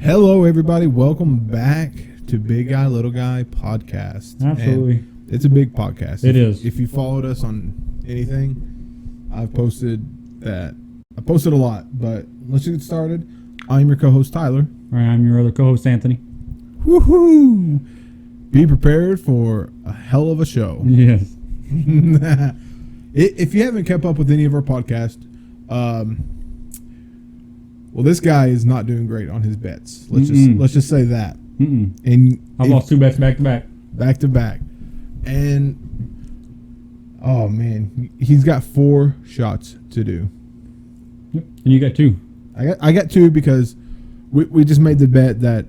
Hello, everybody. Welcome back to Big Guy, Little Guy podcast. Absolutely. And it's a big podcast. It is. If you followed us on anything, I posted a lot, but let's get started. I'm your co-host, Tyler. All right, I'm your other co-host, Anthony. Woohoo! Be prepared for a hell of a show. Yes. If you haven't kept up with any of our podcasts, well, this guy is not doing great on his bets. Let's just say that. And I've lost 2 bets back to back. Back to back, and oh man, he's got 4 shots to do. Yep. And you got 2. I got 2 because we just made the bet that,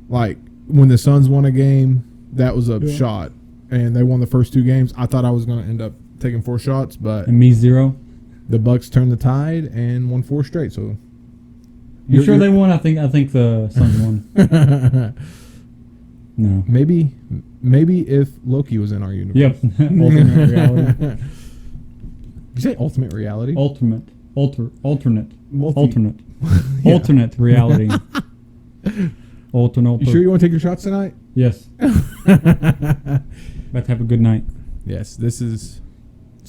like, when the Suns won a game, that was a shot, and they won the first 2 games. I thought I was going to end up taking 4 shots, but And me 0. the Bucks turned the tide and won 4 straight. So You sure they won? I think the Suns won. No. Maybe if Loki was in our universe. Yep. Ultimate reality. Did you say ultimate reality? Alternate Yeah. Alternate reality. Alternate. You sure you want to take your shots tonight? Yes. About to have a good night. Yes, it's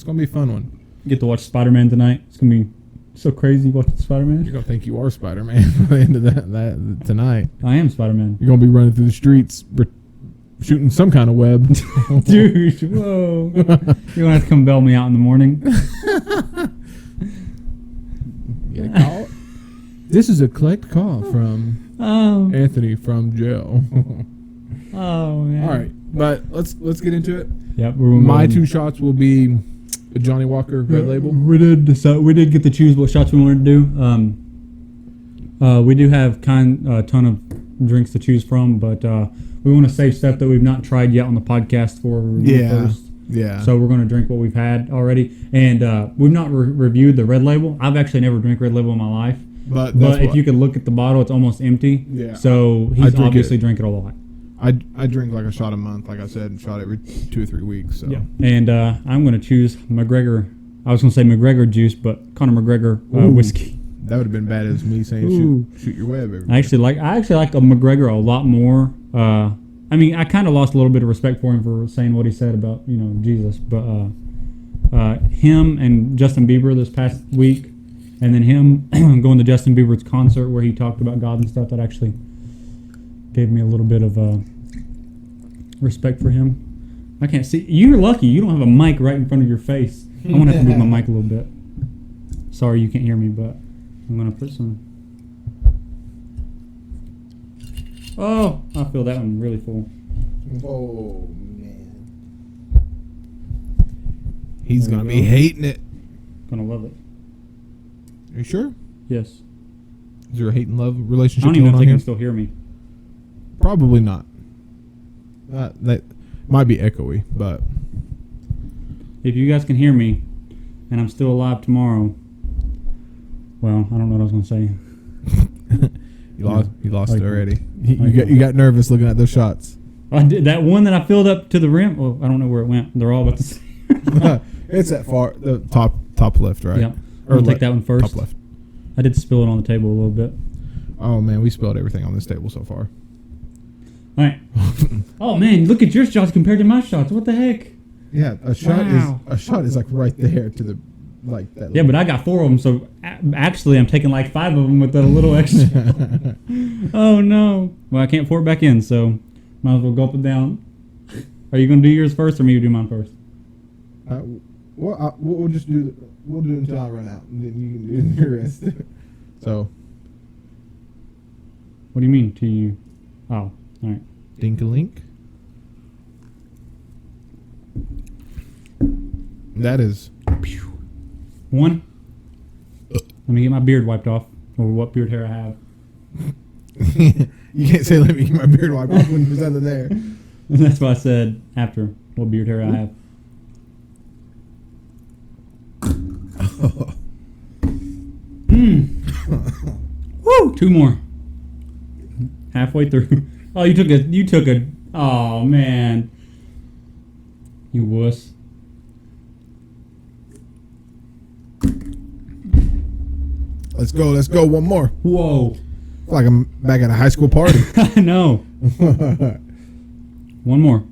going to be a fun one. Get to watch Spider-Man tonight. It's going to be so crazy watching Spider-Man. You're going to think you are Spider-Man by the end of that tonight. I am Spider-Man. You're going to be running through the streets shooting some kind of web. Dude, whoa. You're going to have to come bail me out in the morning. Get a call? This is a collect call from Anthony from jail. Oh, man. All right, but let's get into it. Yep. My 2 shots will be a Johnny Walker Red Label. We did get to choose what shots we wanted to do. We do have a ton of drinks to choose from, but we want to save stuff that we've not tried yet on the podcast for review first. Yeah. So we're going to drink what we've had already, and we've not reviewed the Red Label. I've actually never drank Red Label in my life, but if you could look at the bottle, it's almost empty. Yeah. So he's obviously drinking a lot. I drink like a shot a month, like I said, shot every 2 or 3 weeks. So. Yeah. And I'm going to choose McGregor. I was going to say McGregor juice, but Conor McGregor whiskey. That would have been bad as me saying shoot your web. I actually like a McGregor a lot more. I mean, I kind of lost a little bit of respect for him for saying what he said about Jesus, but him and Justin Bieber this past week, and then him going to Justin Bieber's concert where he talked about God and stuff, that actually gave me a little bit of respect for him. I can't see. You're lucky. You don't have a mic right in front of your face. I'm going to have to move my mic a little bit. Sorry you can't hear me, but I'm going to put some... Oh, I feel that one really full. Oh, man. He's going to be hating it. Going to love it. Are you sure? Yes. Is there a hate and love relationship I don't even going on think he here? can still hear me. Probably not. That might be echoey, but... If you guys can hear me, and I'm still alive tomorrow, well, I don't know what I was going to say. You lost it already. You got nervous looking at those shots. I did that one that I filled up to the rim. Well, I don't know where it went. They're all about the same. It's that far, the top left, right? Yeah. I'll take that one first. Top left. I did spill it on the table a little bit. Oh man, we spilled everything on this table so far. All right. Oh man, look at your shots compared to my shots. What the heck? Yeah, a shot is like right there to the like that. Yeah, but I got 4 of them, so actually I'm taking like 5 of them with that a little extra. Oh no. Well, I can't pour it back in, so might as well gulp it down. Are you gonna do yours first, or me to do mine first? We'll just do it until I run out, and then you can do the rest. So. What do you mean to you? Oh, all right. Dink-a-link. That is. 1. Let me get my beard wiped off, or what beard hair I have. You can't say let me get my beard wiped off when there's nothing there. That's why I said after what beard hair I have. Woo! 2 more. Halfway through. Oh, you took a. Oh man. You wuss. Let's go. One more. Whoa. Like I'm back at a high school party. I know. One more.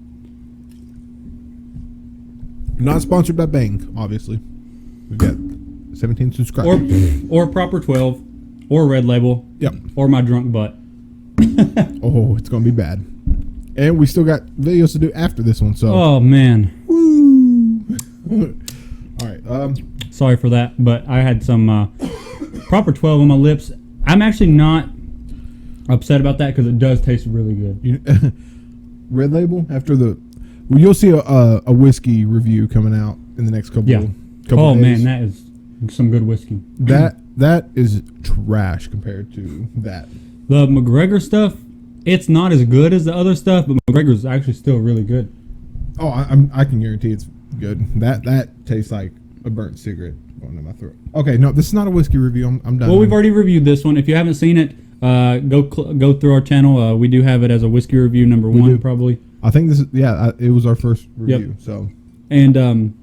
Not sponsored by Bang, obviously. We've got 17 subscribers. Or Proper 12, or Red Label, Yep. or my drunk butt. Oh, it's gonna be bad. And we still got videos to do after this one. So. Oh man. Woo. All right. Sorry for that, but I had some Proper 12 on my lips. I'm actually not upset about that because it does taste really good. Red Label after the. Well, you'll see a whiskey review coming out in the next couple. Yeah. Couple Man, days. that is some good whiskey. That is trash compared to that. The McGregor stuff, it's not as good as the other stuff, but McGregor's actually still really good. Oh, I can guarantee it's good. That tastes like a burnt cigarette going in my throat. Okay, no, this is not a whiskey review. I'm done. Well, we've already reviewed this one. If you haven't seen it, go through our channel. We do have it as a whiskey review number We 1, do. probably. I think this is it was our first review. Yep. So And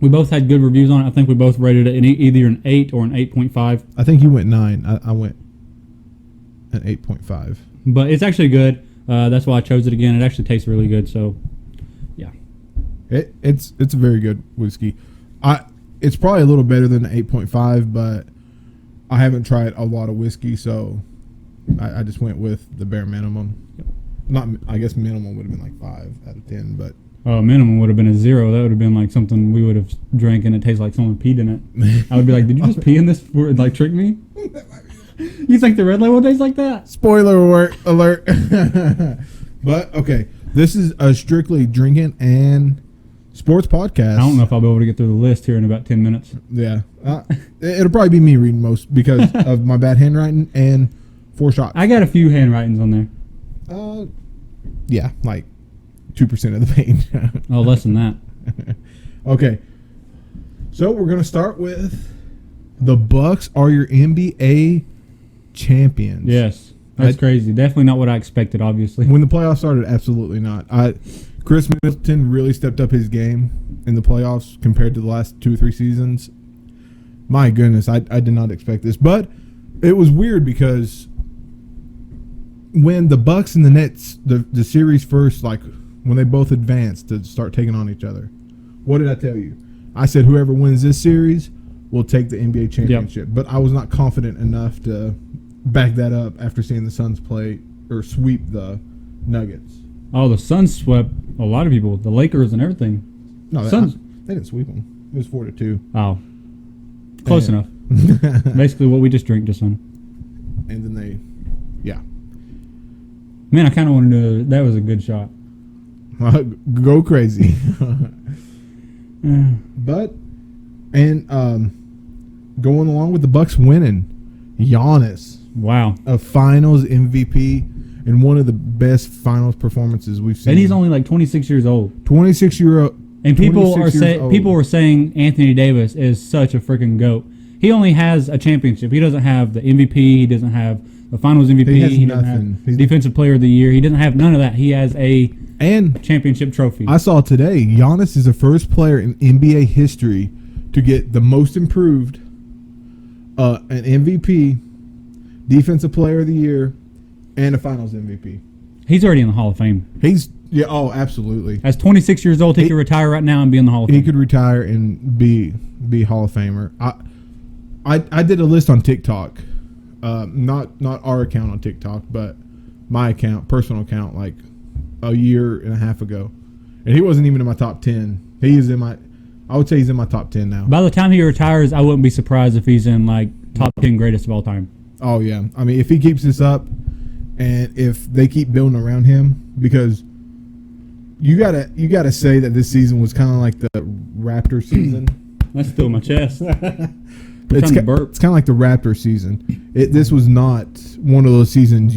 we both had good reviews on it. I think we both rated it either an 8 or an 8.5. I think you went 9. I went an 8.5. But it's actually good. That's why I chose it again. It actually tastes really good. So, yeah. It's a very good whiskey. It's probably a little better than 8.5, but I haven't tried a lot of whiskey, so I just went with the bare minimum. Yep. Not, I guess minimum would have been like 5 out of 10, but Minimum would have been a 0. That would have been like something we would have drank and it tastes like someone peed in it. I would be like, did you just pee in this for like trick me? You think the Red Label tastes like that? Spoiler alert. But okay, this is a strictly drinking and sports podcast. I don't know if I'll be able to get through the list here in about 10 minutes. Yeah, it'll probably be me reading most because of my bad handwriting and 4 shots. I got a few handwritings on there. Yeah, like 2% of the page. Oh, less than that. Okay, so we're gonna start with the Bucks are your NBA champions. Yes, that's crazy. Definitely not what I expected, obviously. When the playoffs started, absolutely not. Chris Middleton really stepped up his game in the playoffs compared to the last 2 or 3 seasons. My goodness, I did not expect this, but it was weird because when the Bucks and the Nets, the series first, like when they both advanced to start taking on each other, what did I tell you? I said whoever wins this series will take the NBA championship. Yep. But I was not confident enough to back that up after seeing the Suns play or sweep the Nuggets. Oh, the Suns swept a lot of people, the Lakers and everything. No, Suns. They didn't sweep them. It was 4-2. Oh, close enough. Basically, what we just drank just on. And then yeah. Man, I kind of wanted to. That was a good shot. Go crazy. But going along with the Bucks winning, Giannis, wow, a Finals MVP and one of the best Finals performances we've seen. And he's only like 26 years old. 26-year-old. And people were saying Anthony Davis is such a freaking GOAT. He only has a championship. He doesn't have the MVP. He doesn't have the Finals MVP. He doesn't have Defensive Player of the Year. He doesn't have none of that. He has a championship trophy. I saw today, Giannis is the first player in NBA history to get the most improved, an MVP, Defensive Player of the Year, and a Finals MVP. He's already in the Hall of Fame. Oh, absolutely. At 26 years old, he could retire right now and be in the Hall of Fame. He could retire and be Hall of Famer. I did a list on TikTok, not our account on TikTok, but my account, personal account, like a year and a half ago, and he wasn't even in my top 10. I would say he's in my top 10 now. By the time he retires, I wouldn't be surprised if he's in like top 10 greatest of all time. Oh yeah, I mean if he keeps this up, and if they keep building around him, because you gotta say that this season was kind of like the Raptor season. That's still in my chest. It's kind of like the Raptor season. This was not one of those seasons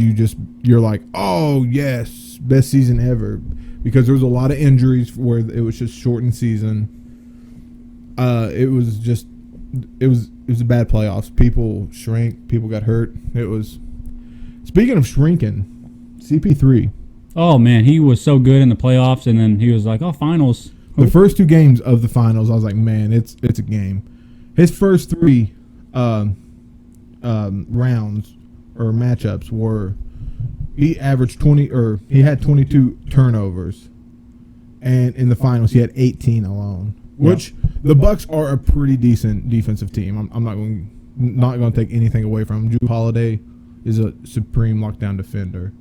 you're like, oh yes, best season ever, because there was a lot of injuries where it was just shortened season. It was a bad playoffs. People shrank. People got hurt. It was. Speaking of shrinking, CP3. Oh man, he was so good in the playoffs, and then he was like, "Oh, finals." The first 2 games of the finals, I was like, "Man, it's a game." His first 3 rounds or matchups were he averaged 20 or he had 22 turnovers, and in the finals he had 18 alone. Which the Bucks are a pretty decent defensive team. I'm not going to take anything away from him. Jrue Holiday is a supreme lockdown defender.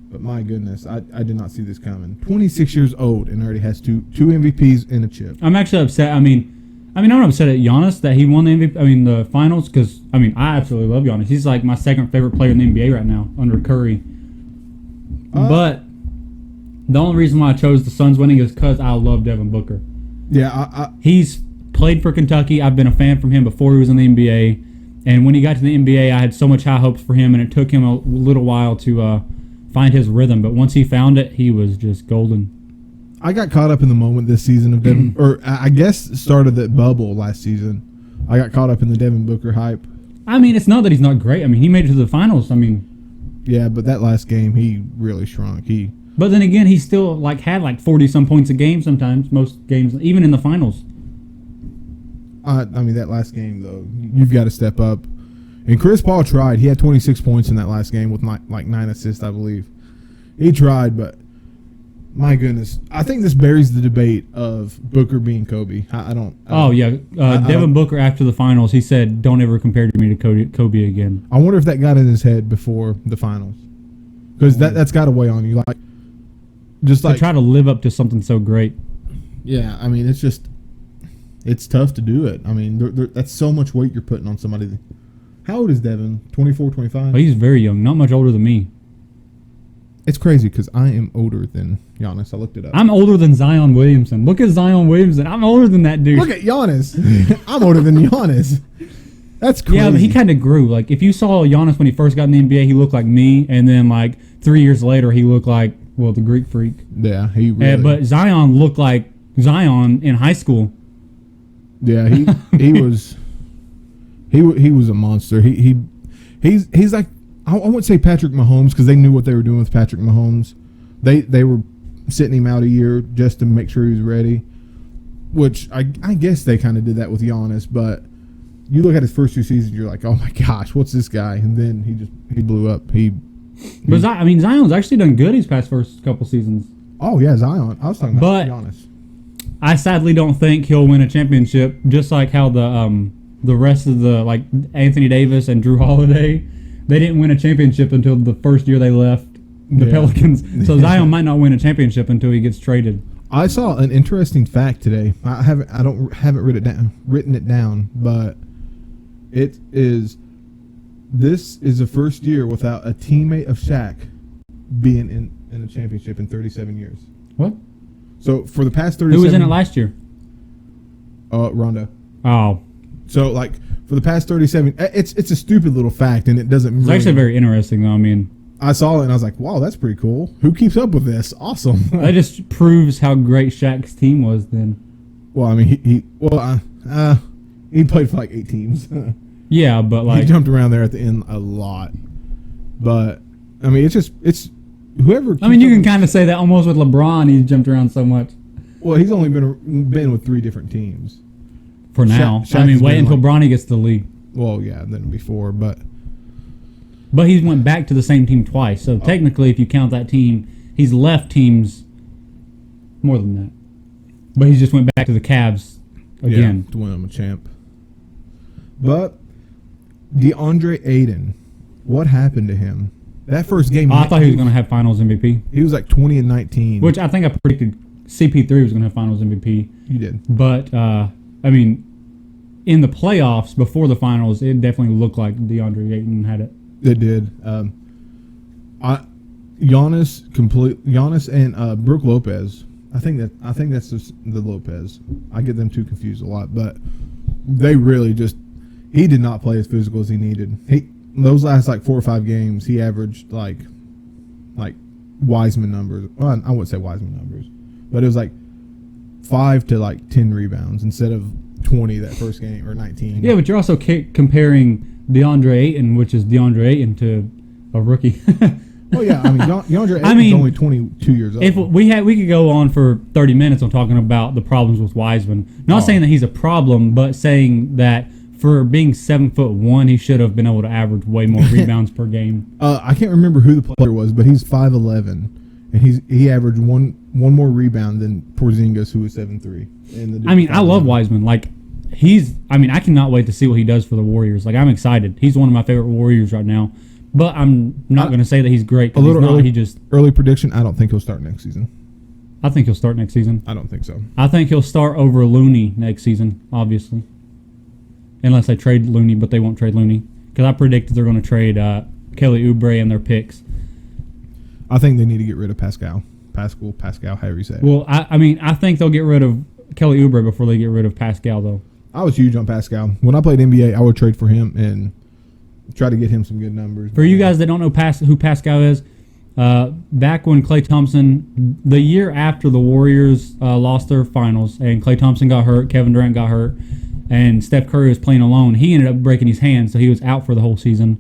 But my goodness, I did not see this coming. 26 years old and already has two MVPs and a chip. I'm actually upset. I mean, I'm not upset at Giannis that he won the MVP. I mean, the finals, because I absolutely love Giannis. He's like my second favorite player in the NBA right now, under Curry. But the only reason why I chose the Suns winning is because I love Devin Booker. Yeah, he's played for Kentucky. I've been a fan from him before he was in the NBA, and when he got to the NBA, I had so much high hopes for him, and it took him a little while to find his rhythm. But once he found it, he was just golden. I got caught up in the moment this season of Devin, or I guess started that bubble last season. I got caught up in the Devin Booker hype. I mean, it's not that he's not great. I mean, he made it to the finals. I mean, yeah, but that last game, he really shrunk. But then again, he still had 40-some points a game sometimes, most games, even in the finals. I mean, that last game, though, you've got to step up. And Chris Paul tried. He had 26 points in that last game with 9 assists, I believe. He tried, but my goodness. I think this buries the debate of Booker being Kobe. Devin Booker, after the finals, he said, "Don't ever compare me to Kobe again." I wonder if that got in his head before the finals. Because that's got to weigh on you. To try to live up to something so great. Yeah, I mean, it's tough to do it. I mean, that's so much weight you're putting on somebody. How old is Devin? 24, 25? Oh, he's very young, not much older than me. It's crazy because I am older than Giannis. I looked it up. I'm older than Zion Williamson. Look at Zion Williamson. I'm older than that dude. Look at Giannis. I'm older than Giannis. That's crazy. Yeah, but he kind of grew. If you saw Giannis when he first got in the NBA, he looked like me, and then 3 years later, he looked like the Greek Freak. Yeah, he really. But Zion looked like Zion in high school. Yeah, he was. He was a monster. He's like, I wouldn't say Patrick Mahomes because they knew what they were doing with Patrick Mahomes. They were sitting him out a year just to make sure he was ready, which I guess they kind of did that with Giannis. But you look at his first 2 seasons, you're like, oh my gosh, what's this guy? And then he blew up. But Zion's actually done good these first couple seasons. Oh yeah, Zion. I was talking about Giannis. I sadly don't think he'll win a championship, just like how the rest of the Anthony Davis and Jrue Holiday, they didn't win a championship until the first year they left the Pelicans. So Zion might not win a championship until he gets traded. I saw an interesting fact today. I haven't written it down, but this is the first year without a teammate of Shaq being in a championship in 37 years. What? So for the past 37 Who was in it last year? Rondo. Oh. So for the past 37, it's a stupid little fact, and it doesn't. It's actually very interesting, though. I mean, I saw it and I was like, "Wow, that's pretty cool. Who keeps up with this? Awesome." That just proves how great Shaq's team was then. Well, I mean, he played for 8 teams. Yeah, but he jumped around there at the end a lot. But I mean, it's whoever. I mean, you can kind of say that almost with LeBron. He's jumped around so much. Well, he's only been with 3 different teams. For now. Shaq wait until Bronny gets to the league. Well, yeah, then before, but he went back to the same team twice. So technically, if you count that team, he's left teams more than that. But he just went back to the Cavs again. Yeah, to win him a champ. But DeAndre Ayton, what happened to him? That first game. I thought he was going to have Finals MVP. He was 20 and 19, which I think I predicted. CP3 was going to have Finals MVP. You did, but I mean, in the playoffs before the finals, it definitely looked like DeAndre Ayton had it. It did. Giannis and Brook Lopez. I think that's just the Lopez. I get them two confused a lot, but they really he did not play as physical as he needed. Those last 4 or 5 games, he averaged like Wiseman numbers. Well, I wouldn't say Wiseman numbers, but it was 5 to 10 rebounds instead of 20 that first game or 19. Yeah, but you're also comparing DeAndre Ayton, which is DeAndre Ayton, to a rookie. Oh yeah, I mean DeAndre Ayton is only 22 years old. If we could go on for 30 minutes on talking about the problems with Wiseman. Not saying that he's a problem, but saying that for being 7'1", he should have been able to average way more rebounds per game. I can't remember who the player was, but he's 5'11", and he averaged one more rebound than Porzingis, who was 7'3". I mean, I love Wiseman. Like, I cannot wait to see what he does for the Warriors. Like, I'm excited. He's one of my favorite Warriors right now. But I'm not going to say that he's great. A little early, early prediction. I don't think he'll start next season. I think he'll start next season. I don't think so. I think he'll start over Looney next season, obviously. Unless they trade Looney, but they won't trade Looney. Because I predicted they're going to trade Kelly Oubre and their picks. I think they need to get rid of Pascal, however you say it. Well, I think they'll get rid of Kelly Oubre before they get rid of Pascal, though. I was huge on Pascal. When I played NBA, I would trade for him and try to get him some good numbers. For you guys that don't know who Pascal is, back when Klay Thompson, the year after the Warriors lost their finals and Klay Thompson got hurt, Kevin Durant got hurt, and Steph Curry was playing alone, he ended up breaking his hand, so he was out for the whole season.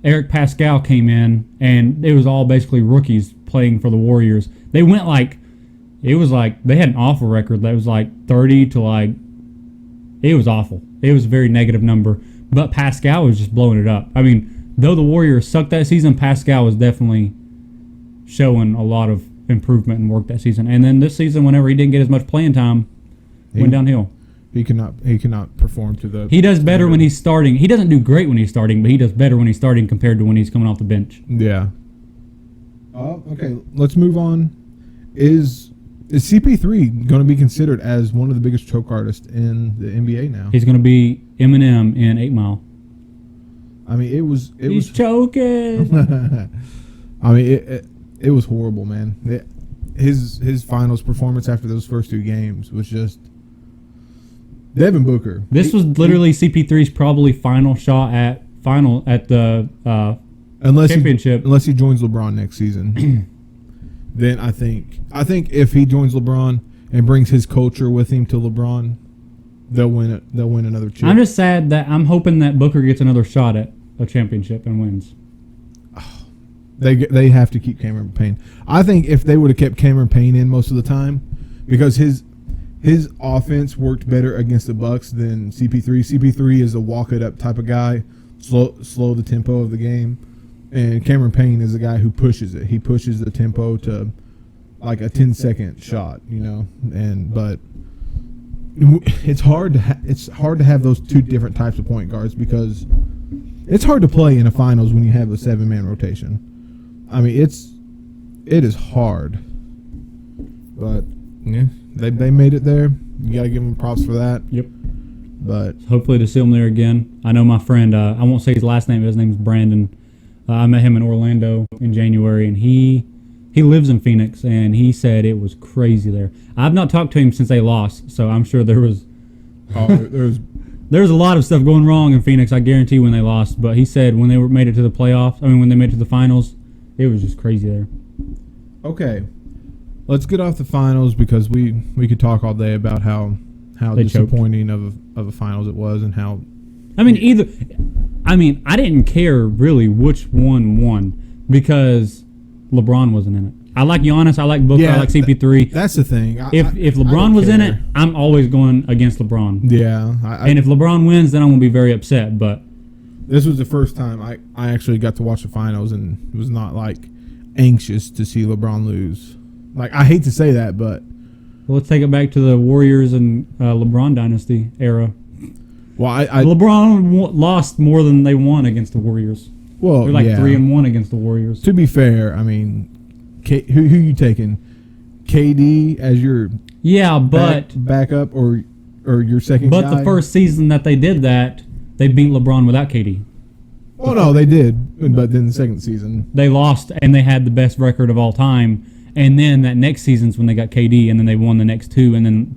Eric Pascal came in, and it was all basically rookies playing for the Warriors. They went they had an awful record that was 30 to it was awful. It was a very negative number, but Pascal was just blowing it up. I mean, though the Warriors sucked that season, Pascal was definitely showing a lot of improvement and work that season. And then this season, whenever he didn't get as much playing time, went downhill. He cannot perform to the. He does better when he's starting. He doesn't do great when he's starting, but he does better when he's starting compared to when he's coming off the bench. Yeah. Okay, let's move on. Is CP3 going to be considered as one of the biggest choke artists in the NBA now? He's going to be Eminem in 8 Mile. I mean, He's choking. I mean, it was horrible, man. His finals performance after those first 2 games was just Devin Booker. This was literally CP3's probably final shot at the championship. Unless he joins LeBron next season. Then I think if he joins LeBron and brings his culture with him to LeBron, they'll win it. They'll win another chip. I'm just sad that I'm hoping that Booker gets another shot at a championship and wins. They have to keep Cameron Payne. I think if they would have kept Cameron Payne in most of the time, because his offense worked better against the Bucks than CP3. CP3 is a walk it up type of guy, slow the tempo of the game, and Cameron Payne is a guy who pushes it. He pushes the tempo to like a 10-second shot, but it's hard to have those 2 different types of point guards because it's hard to play in a finals when you have a 7-man rotation. I mean, it is hard, but yeah, they made it there. You got to give them props for that. Yep. But hopefully to see them there again. I know my friend. I won't say his last name. But his name's Brandon. I met him in Orlando in January, and he lives in Phoenix, and he said it was crazy there. I've not talked to him since they lost, so I'm sure there was a lot of stuff going wrong in Phoenix. I guarantee when they lost, but he said when they made it to the playoffs. When they made it to the finals, it was just crazy there. Okay, let's get off the finals because we could talk all day about how disappointing of a finals it was and how. I didn't care really which one won because LeBron wasn't in it. I like Giannis. I like Booker. I like CP3. That's the thing. If LeBron was in it, I'm always going against LeBron. Yeah. And if LeBron wins, then I'm going to be very upset. But this was the first time I actually got to watch the finals and was not anxious to see LeBron lose. I hate to say that, but let's take it back to the Warriors and LeBron dynasty era. Well, LeBron lost more than they won against the Warriors. Well, they're 3-1 against the Warriors. To be fair, I mean, who you taking? KD as your backup or your second guy? But the first season that they did that, they beat LeBron without KD. Oh no, they did. But then the second season they lost, and they had the best record of all time. And then that next season's when they got KD, and then they won the next 2, and then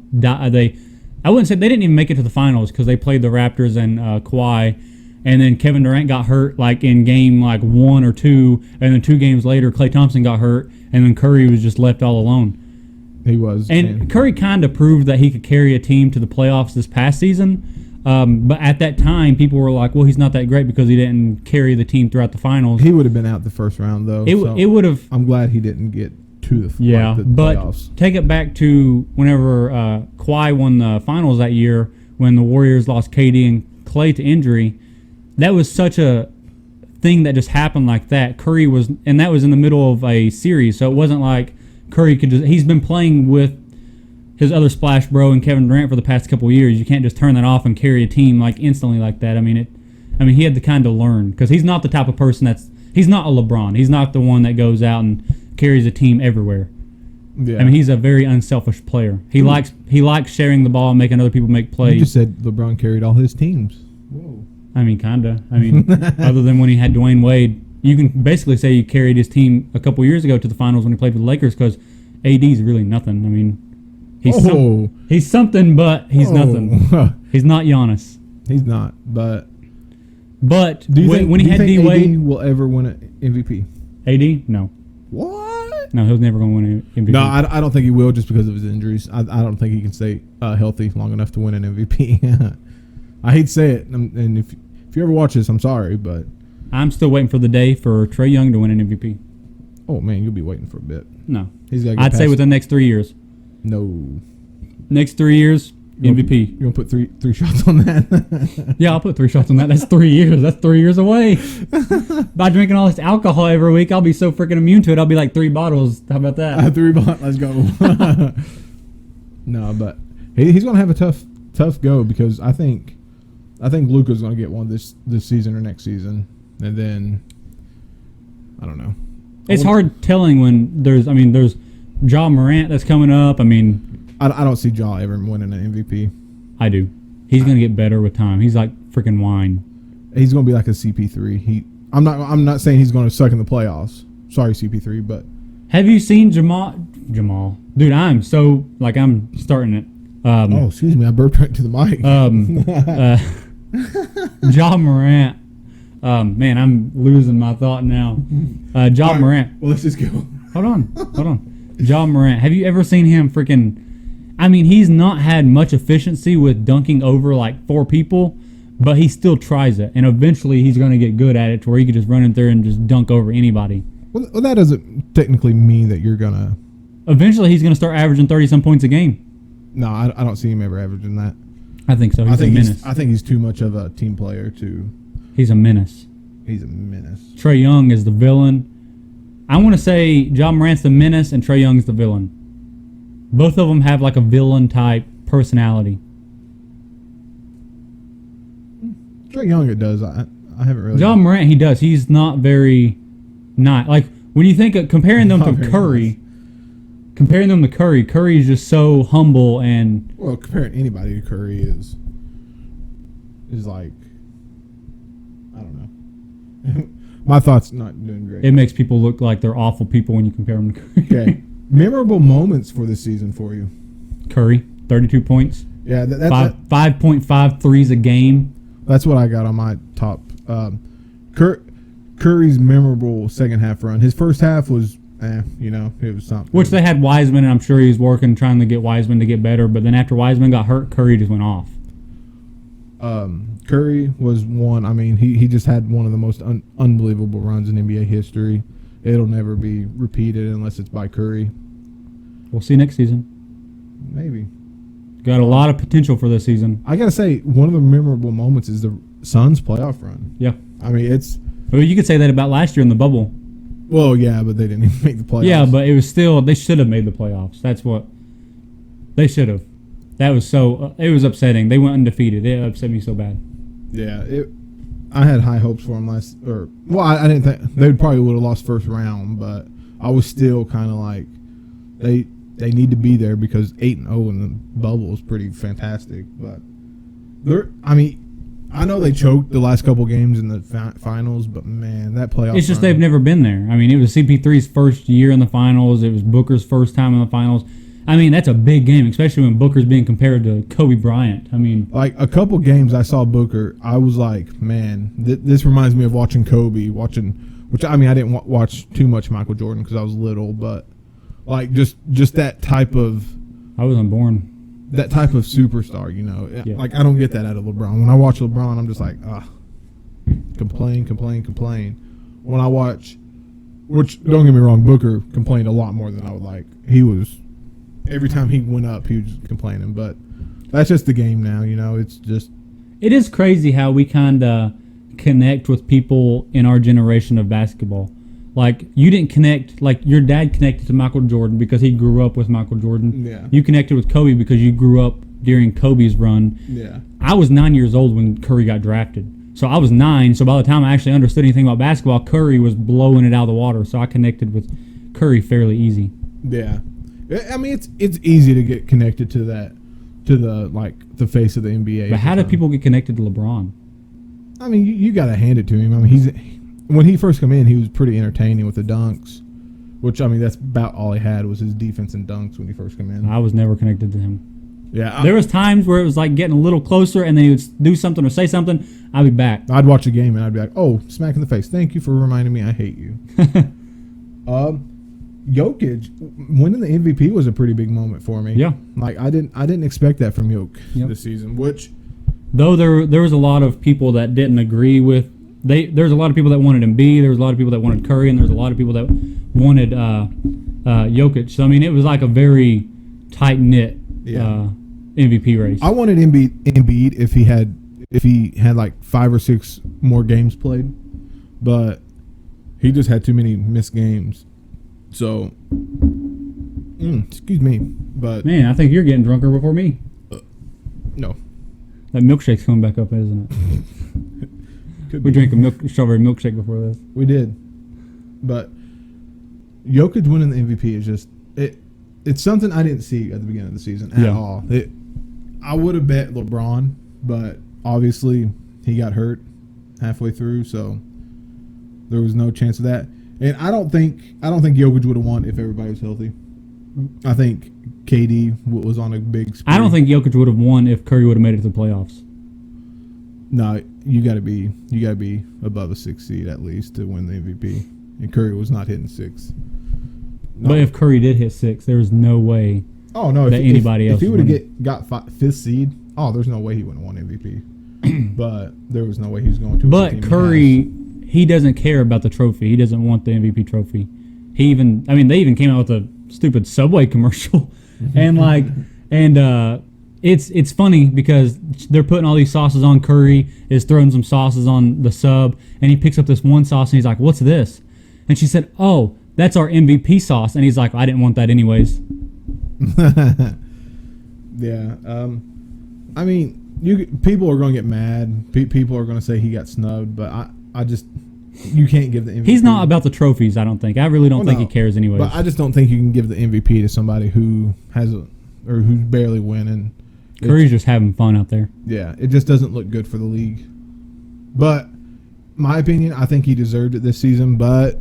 I wouldn't say they didn't even make it to the finals because they played the Raptors and Kawhi, and then Kevin Durant got hurt in game 1 or 2, and then 2 games later Klay Thompson got hurt, and then Curry was just left all alone. He was, and Curry kind of proved that he could carry a team to the playoffs this past season. But at that time, people were like, "Well, he's not that great because he didn't carry the team throughout the finals." He would have been out the first round though. It would have. I'm glad he didn't get to the but playoffs. Take it back to whenever Kawhi won the finals that year when the Warriors lost KD and Clay to injury, that was such a thing that just happened like that. Curry was, and that was in the middle of a series, so it wasn't like Curry could just. He's been playing with his other splash bro and Kevin Durant for the past couple of years. You can't just turn that off and carry a team like instantly like that. I mean, he had to kind of learn because he's not the type of person he's not a LeBron. He's not the one that goes out and carries a team everywhere. Yeah. I mean, he's a very unselfish player. He likes sharing the ball and making other people make plays. You just said LeBron carried all his teams. Whoa. I mean, kinda. I mean, other than when he had Dwayne Wade, you can basically say he carried his team a couple years ago to the finals when he played with the Lakers because AD's really nothing. I mean, he's something, but he's nothing. He's not Giannis. He's not, but do you think, when he had D Wade, AD will ever win an MVP? AD, no. What? No, he was never going to win an MVP. No, I don't think he will just because of his injuries. I don't think he can stay healthy long enough to win an MVP. I hate to say it, and if you ever watch this, I'm sorry, but I'm still waiting for the day for Trae Young to win an MVP. Oh man, you'll be waiting for a bit. No, I'd say within the next 3 years. No, next 3 years, MVP. You gonna put three shots on that? Yeah, I'll put 3 shots on that. That's 3 years. That's 3 years away. By drinking all this alcohol every week, I'll be so freaking immune to it. I'll be like 3 bottles. How about that? 3 bottles. Let's go. No, but he's gonna have a tough go because I think Luka's gonna get one this season or next season, and then I don't know. It's hard telling when there's Ja Morant that's coming up. I mean, I don't see Ja ever winning an MVP. I do. He's gonna get better with time. He's like freaking wine. He's gonna be like a CP3. I'm not saying he's gonna suck in the playoffs. Sorry, CP3, but have you seen Jamal? Dude, I'm starting it. Oh, excuse me, I burped right to the mic. Ja Morant. Man, I'm losing my thought now. Ja Morant. Well, let's just go. Hold on. Ja Morant. Have you ever seen him freaking... I mean, he's not had much efficiency with dunking over like 4 people, but he still tries it. And eventually he's going to get good at it to where he can just run in there and just dunk over anybody. Well, that doesn't technically mean that you're going to... Eventually he's going to start averaging 30-some points a game. No, I don't see him ever averaging that. I think so. He's a menace. I think he's too much of a team player to... He's a menace. He's a menace. Trae Young is the villain. I want to say Ja Morant's the menace and Trae Young's the villain. Both of them have like a villain type personality. Trae Young, it does. I haven't really. Ja Morant, he does. He's not very not like when you think of comparing them to Curry. Nice. Comparing them to Curry, Curry is just so humble and. Well, comparing anybody to Curry is like, I don't know. My thoughts not doing great. It makes people look like they're awful people when you compare them to Curry. Okay. Memorable moments for this season for you. Curry, 32 points. Yeah, 5.5 threes a game. That's what I got on my top. Curry's memorable second half run. His first half was, it was something. Which they had Wiseman, and I'm sure he was working, trying to get Wiseman to get better. But then after Wiseman got hurt, Curry just went off. Curry was one. I mean, he just had one of the most unbelievable runs in NBA history. It'll never be repeated unless it's by Curry. We'll see next season. Maybe. Got a lot of potential for this season. I got to say, one of the memorable moments is the Suns playoff run. Yeah. I mean, it's... Well, you could say that about last year in the bubble. Well, yeah, but they didn't even make the playoffs. Yeah, but it was still... They should have made the playoffs. That's what... They should have. That was so... it was upsetting. They went undefeated. It upset me so bad. Yeah, I had high hopes for them I didn't think... They probably would have lost first round, but I was still kind of like... They need to be there because 8-0 in the bubble is pretty fantastic. But I know they choked the last couple games in the finals, but man, that playoff. It's just they've never been there. I mean, it was CP3's first year in the finals. It was Booker's first time in the finals. I mean, that's a big game, especially when Booker's being compared to Kobe Bryant. I mean, like a couple games I saw Booker, I was like, man, this reminds me of watching Kobe. Which I didn't watch too much Michael Jordan because I was little, but. Like just that type of, I wasn't born. That type of superstar, Yeah. Like I don't get that out of LeBron. When I watch LeBron, I'm just like, complain. When I watch, which don't get me wrong, Booker complained a lot more than I would like. He was every time he went up, he was just complaining. But that's just the game now. It's just. It is crazy how we kind of connect with people in our generation of basketball. Like, you didn't connect, like, your dad connected to Michael Jordan because he grew up with Michael Jordan. Yeah. You connected with Kobe because you grew up during Kobe's run. Yeah. I was 9 years old when Curry got drafted. So I was 9, so by the time I actually understood anything about basketball, Curry was blowing it out of the water. So I connected with Curry fairly easy. Yeah. I mean, it's easy to get connected to that, to the face of the NBA. But how do people get connected to LeBron? I mean, you got to hand it to him. I mean, when he first came in, he was pretty entertaining with the dunks, which, I mean, that's about all he had was his defense and dunks when he first came in. I was never connected to him. Yeah. There was times where it was like getting a little closer, and then he would do something or say something. I'd be back. I'd watch a game, and I'd be like, oh, smack in the face. Thank you for reminding me I hate you. Jokic winning the MVP was a pretty big moment for me. Yeah. Like, I didn't expect that from Jokic this season, which... Though there was a lot of people that didn't agree with... There's a lot of people that wanted Embiid, there was a lot of people that wanted Curry, and there's a lot of people that wanted Jokic. So, I mean, it was like a very tight-knit MVP race. I wanted Embiid if he had like 5 or 6 more games played, but he just had too many missed games. So, excuse me, but... Man, I think you're getting drunker before me. No. That milkshake's coming back up, isn't it? We drank a strawberry milkshake before this. We did. But Jokic winning the MVP is just... It's something I didn't see at the beginning of the season at all. I would have bet LeBron, but obviously he got hurt halfway through, so there was no chance of that. And I don't think Jokic would have won if everybody was healthy. I think KD was on a big spree. I don't think Jokic would have won if Curry would have made it to the playoffs. No, you got to be above a 6 seed at least to win the MVP. And Curry was not hitting 6. No. But if Curry did hit 6, there was no way. Oh no! That anybody else if he would have got 5th seed, there's no way he wouldn't have won MVP. But there was no way he was going to. But Curry, he doesn't care about the trophy. He doesn't want the MVP trophy. They even came out with a stupid Subway commercial, and it's funny because they're putting all these sauces on Curry, is throwing some sauces on the sub, and he picks up this one sauce and he's like, "What's this?" And she said, "Oh, that's our MVP sauce," and he's like, "I didn't want that anyways." Yeah. I mean, people are going to get mad. People are going to say he got snubbed, but I just, you can't give the MVP. He's not about the trophies, I don't think. I really don't think he cares anyways. But I just don't think you can give the MVP to somebody who who's barely winning. Curry's just having fun out there. Yeah, it just doesn't look good for the league. But my opinion, I think he deserved it this season, but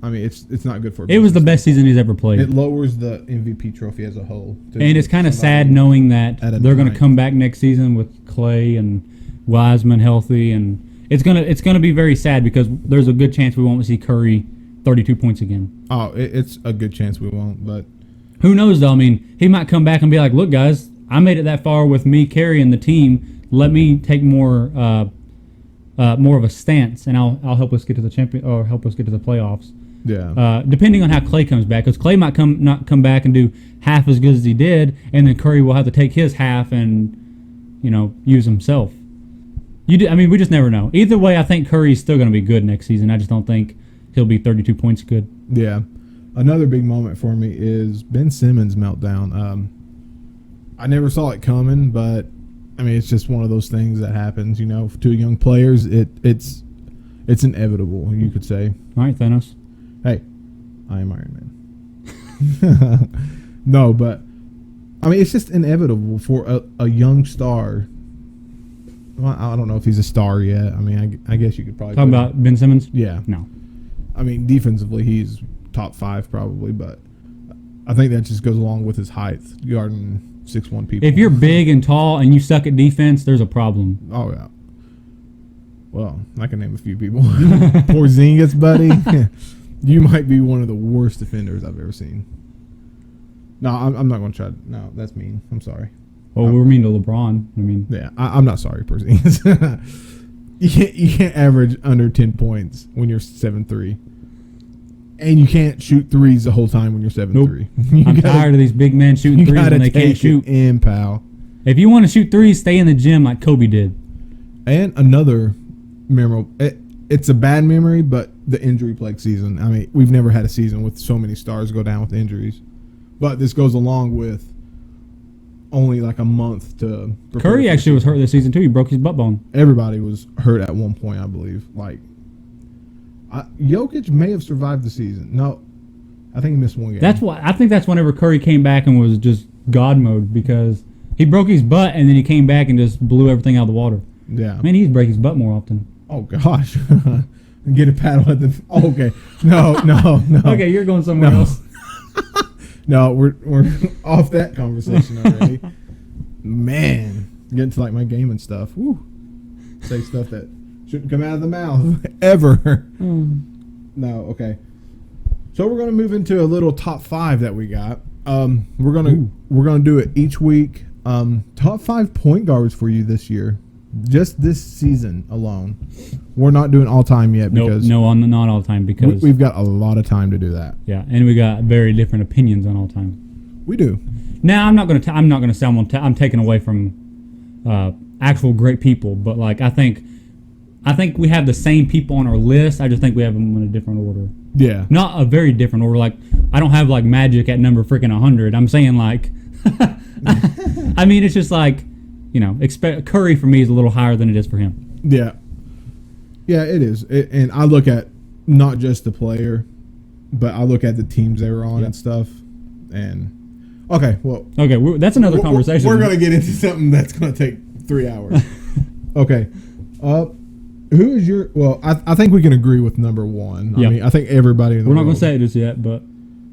I mean, it's not good for him. It was the best season he's ever played. It lowers the MVP trophy as a whole. And it's kind of sad knowing that they're going to come back next season with Clay and Wiseman healthy, and it's gonna be very sad because there's a good chance we won't see Curry 32 points again. Oh, it's a good chance we won't, but who knows though? I mean, he might come back and be like, "Look, guys, I made it that far with me carrying the team. Let me take more of a stance, and I'll help us get to the help us get to the playoffs." Yeah. Depending on how Clay comes back, because Clay might not come back and do half as good as he did, and then Curry will have to take his half and use himself. We just never know. Either way, I think Curry's still going to be good next season. I just don't think he'll be 32 points good. Yeah. Another big moment for me is Ben Simmons' meltdown. I never saw it coming, but I mean, it's just one of those things that happens, to young players. It's inevitable, you could say. All right, Thanos. Hey, I am Iron Man. No, but I mean, it's just inevitable for a young star. Well, I don't know if he's a star yet. I mean, I guess you could probably talk about Ben Simmons. Yeah. No. I mean, defensively, he's top 5 probably, but I think that just goes along with his height, guarding 6'1" people. If you're big and tall and you suck at defense, there's a problem. Oh, yeah. Well, I can name a few people. Porzingis, buddy. You might be one of the worst defenders I've ever seen. No, I'm not going to try. No, that's mean. I'm sorry. Well, we're mean to LeBron. I mean, yeah, I'm not sorry, Porzingis. You can't average under 10 points when you're 7'3". And you can't shoot threes the whole time when you're 7'3". I'm tired of these big men shooting threes when they can't shoot. In, pal. If you want to shoot threes, stay in the gym like Kobe did. And another memorable. It's a bad memory, but the injury-plagued season. I mean, we've never had a season with so many stars go down with injuries. But this goes along with only like a month to. Curry actually was hurt this season too. He broke his butt bone. Everybody was hurt at one point, I believe. Like, Jokic may have survived the season. No, I think he missed one game. I think that's whenever Curry came back and was just God mode because he broke his butt and then he came back and just blew everything out of the water. Yeah. Man, he needs to break his butt more often. Oh gosh. Get a paddle at the. Oh, okay. No. Okay, you're going somewhere else. No, we're off that conversation already. Man, getting to like my gaming stuff. Woo. Say stuff that shouldn't come out of the mouth ever. No, okay. So we're gonna move into a little top 5 that we got. We're gonna do it each week. Top 5 point guards for you this year, just this season alone. We're not doing all time yet because not all time because we've got a lot of time to do that. Yeah, and we got very different opinions on all time. We do. Now I'm not gonna say I'm taking away from actual great people, but like I think we have the same people on our list. I just think we have them in a different order. Yeah. Not a very different order. Like I don't have like Magic at number freaking 100. I'm saying like, I mean it's just like, Curry for me is a little higher than it is for him. Yeah. Yeah, it is. And I look at not just the player, but I look at the teams they were on and stuff. And okay, that's another conversation. We're gonna get into something that's gonna take 3 hours. Okay. Who is your? Well, I think we can agree with number 1. Yep. I mean, I think everybody. In the We're not world, going to say it just yet, but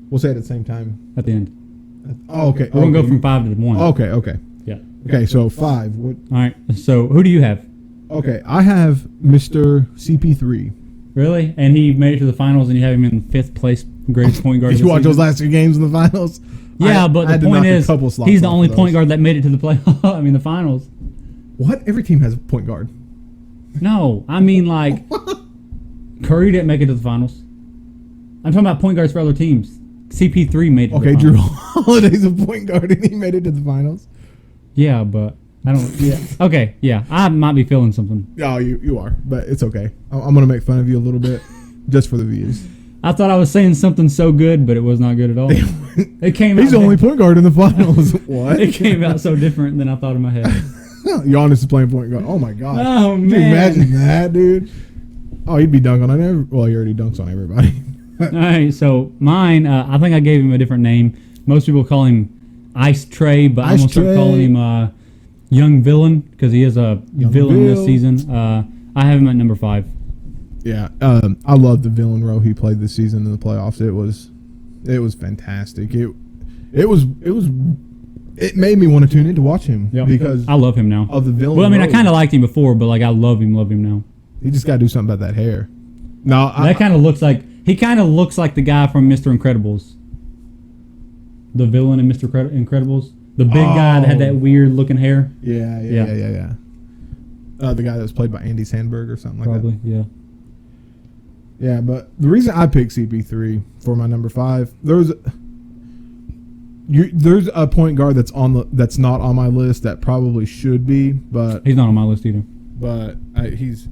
we'll say it at the same time at the end. Oh, okay. We're going to go from 5 to 1. Okay. Yeah. Okay, so 5. What? All right. So who do you have? Okay, I have Mr. CP3. Really? And he made it to the finals, and you have him in 5th place, greatest point guard. Did you watch those last 2 games in the finals? Yeah, but the point is, he's the only point guard that made it to the the finals. What? Every team has a point guard. No, I mean like Curry didn't make it to the finals. I'm talking about point guards for other teams. CP3 made it to the finals. Drew Holiday's a point guard and he made it to the finals. Yeah, but I don't. Yeah. Okay. Yeah, I might be feeling something. Oh, you are, but it's okay. I'm gonna make fun of you a little bit, just for the views. I thought I was saying something so good, but it was not good at all. It came. He's the only point guard in the finals. What? It came out so different than I thought in my head. Giannis is playing point guard. Oh my god. Oh man. Can you imagine that, dude? Oh, he'd be dunking on everybody. Well, he already dunks on everybody. All right, so mine. I think I gave him a different name. Most people call him Ice Tray, but I'm gonna start calling him Young Villain because he is a villain this season. I have him at number 5. Yeah, I love the villain role he played this season in the playoffs. It was fantastic. It made me want to tune in to watch him because I love him now. Of the villain. Well, I mean, role. I kind of liked him before, but like I love him now. He just got to do something about that hair. No, that kind of looks like the guy from Mr. Incredibles. The villain in Mr. Incredibles, the big guy that had that weird looking hair. Yeah. The guy that was played by Andy Sandberg or something like that. Probably, yeah. Yeah, but the reason I picked CP3 for my number 5, there's a point guard that's not on my list that probably should be, but he's not on my list either. But he's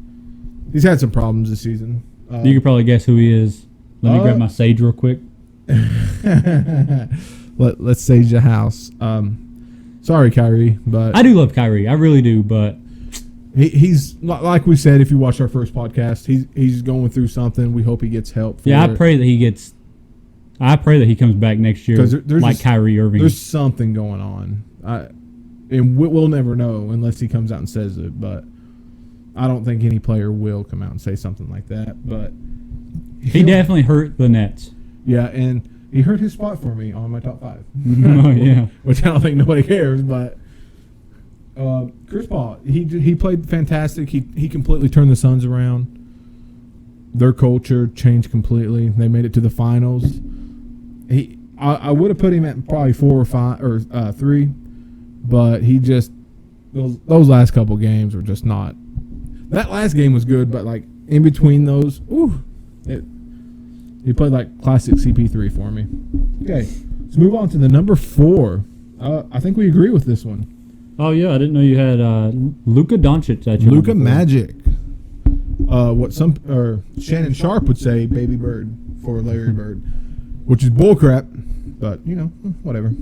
had some problems this season. You could probably guess who he is. Let me grab my sage real quick. Let's sage the house. Sorry, Kyrie, but I do love Kyrie. I really do, but he's like we said. If you watch our first podcast, he's going through something. We hope he gets help. I pray that he comes back next year, like Kyrie Irving. There's something going on, and we'll never know unless he comes out and says it. But I don't think any player will come out and say something like that. But he definitely hurt the Nets. Yeah, and he hurt his spot for me on my top 5. Oh yeah, which I don't think nobody cares. But Chris Paul, he played fantastic. He completely turned the Suns around. Their culture changed completely. They made it to the finals. I would have put him at probably 4 or 5 or 3, but he just those last couple games were just not. That last game was good, but like in between those, He played like classic CP3 for me. Okay, let's move on to the number 4. I think we agree with this one. Oh yeah, I didn't know you had Luka Doncic. Luka Magic. What Shannon Sharp would say, Baby Bird for Larry Bird, which is bullcrap. But whatever.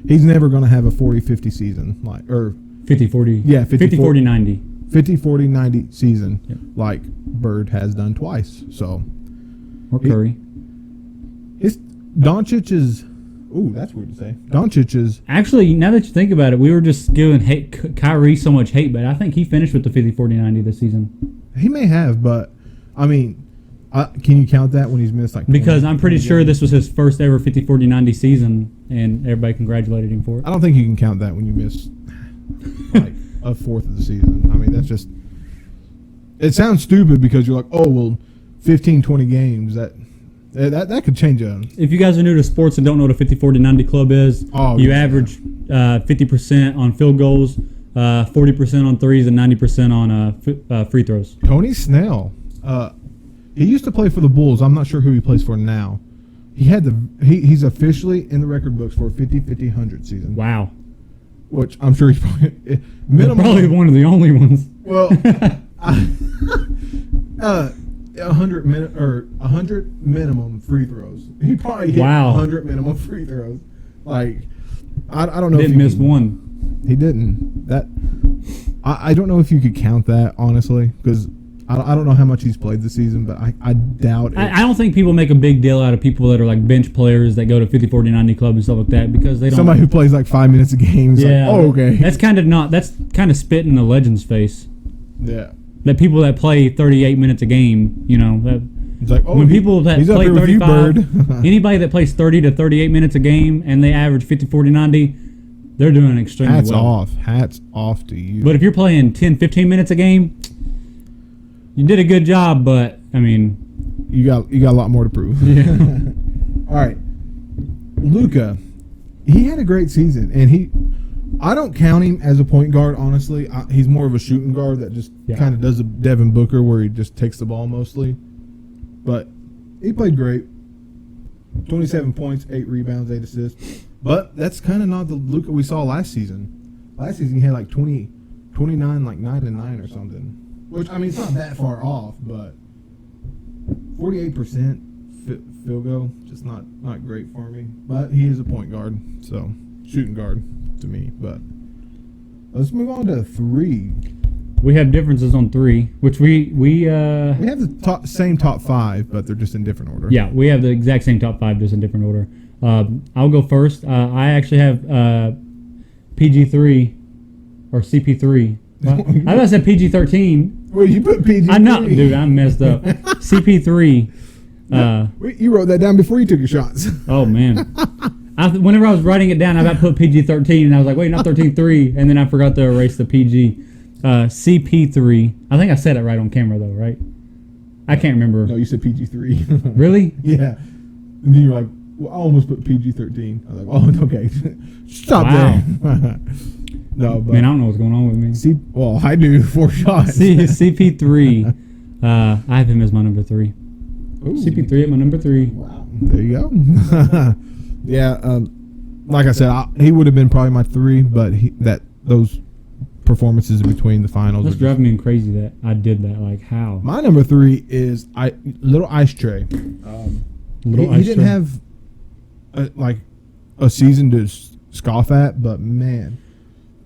He's never going to have a 40-50 season, 50-40. Yeah, 50-40-90. 50-40-90 season, Yep. like Bird has done twice. So, Or Curry. Doncic is. Ooh, that's weird to say. Doncic is. Actually, now that you think about it, we were just giving Kyrie so much hate, but I think he finished with the 50-40-90 this season. He may have, but I mean, can you count that when he's missed like? 20, because I'm pretty sure games? this was his first ever 50-40-90 season, and everybody congratulated him for it. I don't think you can count that when you miss like a fourth of the season. I mean, that's just. It sounds stupid because you're like, oh well, 15, 20 games that could change a. If you guys are new to sports and don't know what a 50-40-90 club is, you average 50% on field goals, 40% on threes, and 90% on free throws. Tony Snell, he used to play for the Bulls. I'm not sure who he plays for now. He's officially in the record books for a 50-50-100 season. Wow. Which I'm sure he's probably minimum. Probably one of the only ones. Well, 100 minimum free throws. He probably hit 100 minimum free throws. Like, I don't know. Didn't miss one. He didn't. I don't know if you could count that honestly, because I don't know how much he's played this season, but I doubt it. I don't think people make a big deal out of people that are like bench players that go to 50-40-90 club and stuff like that because they don't. Somebody who plays like 5 minutes a game. Yeah. Like, okay. That's kind of spit in the legend's face. Yeah. That people that play 38 minutes a game, It's like, when people that play 35, you, anybody that plays 30 to 38 minutes a game and they average 50-40-90, they're doing extremely well. Hats off to you. But if you're playing 10, 15 minutes a game, you did a good job, but I mean, you got a lot more to prove. Yeah. All right, Luka, he had a great season, and I don't count him as a point guard, honestly. He's more of a shooting guard that just kind of does a Devin Booker where he just takes the ball mostly. But he played great. 27 points, 8 rebounds, 8 assists. But that's kind of not the Luka we saw last season. Last season he had like 29, like 9-9 or something. Which, I mean, it's not that far off, but 48% field goal, just not great for me. But he is a point guard, so shooting guard to me. But let's move on to 3. We have differences on 3, which we have the same top 5, but they're just in different order. Yeah, we have the exact same top 5, just in different order. I'll go first. I actually have PG3 or CP3. I thought I said PG-13. Well, you put PG-3. I know, dude. I'm messed up. CP3. You wrote that down before you took your shots. Oh man. Whenever I was writing it down, I put PG-13, and I was like, wait, not 13.3, and then I forgot to erase the PG. CP3. I think I said it right on camera though, right? I can't remember. No, you said PG-3. Really? Yeah. And then you're like, well, I almost put PG-13. I was like, oh, okay. Stop there. No, but man, I don't know what's going on with me. Well, I do 4 shots. CP3. I have him as my number 3. Ooh. CP3 at my number 3. Wow. There you go. Yeah. Like I said, he would have been probably my 3, but those performances in between the finals. That's driving me crazy that I did that. Like, how? My number 3 is Little Ice Tray. He didn't have a season to scoff at, but man,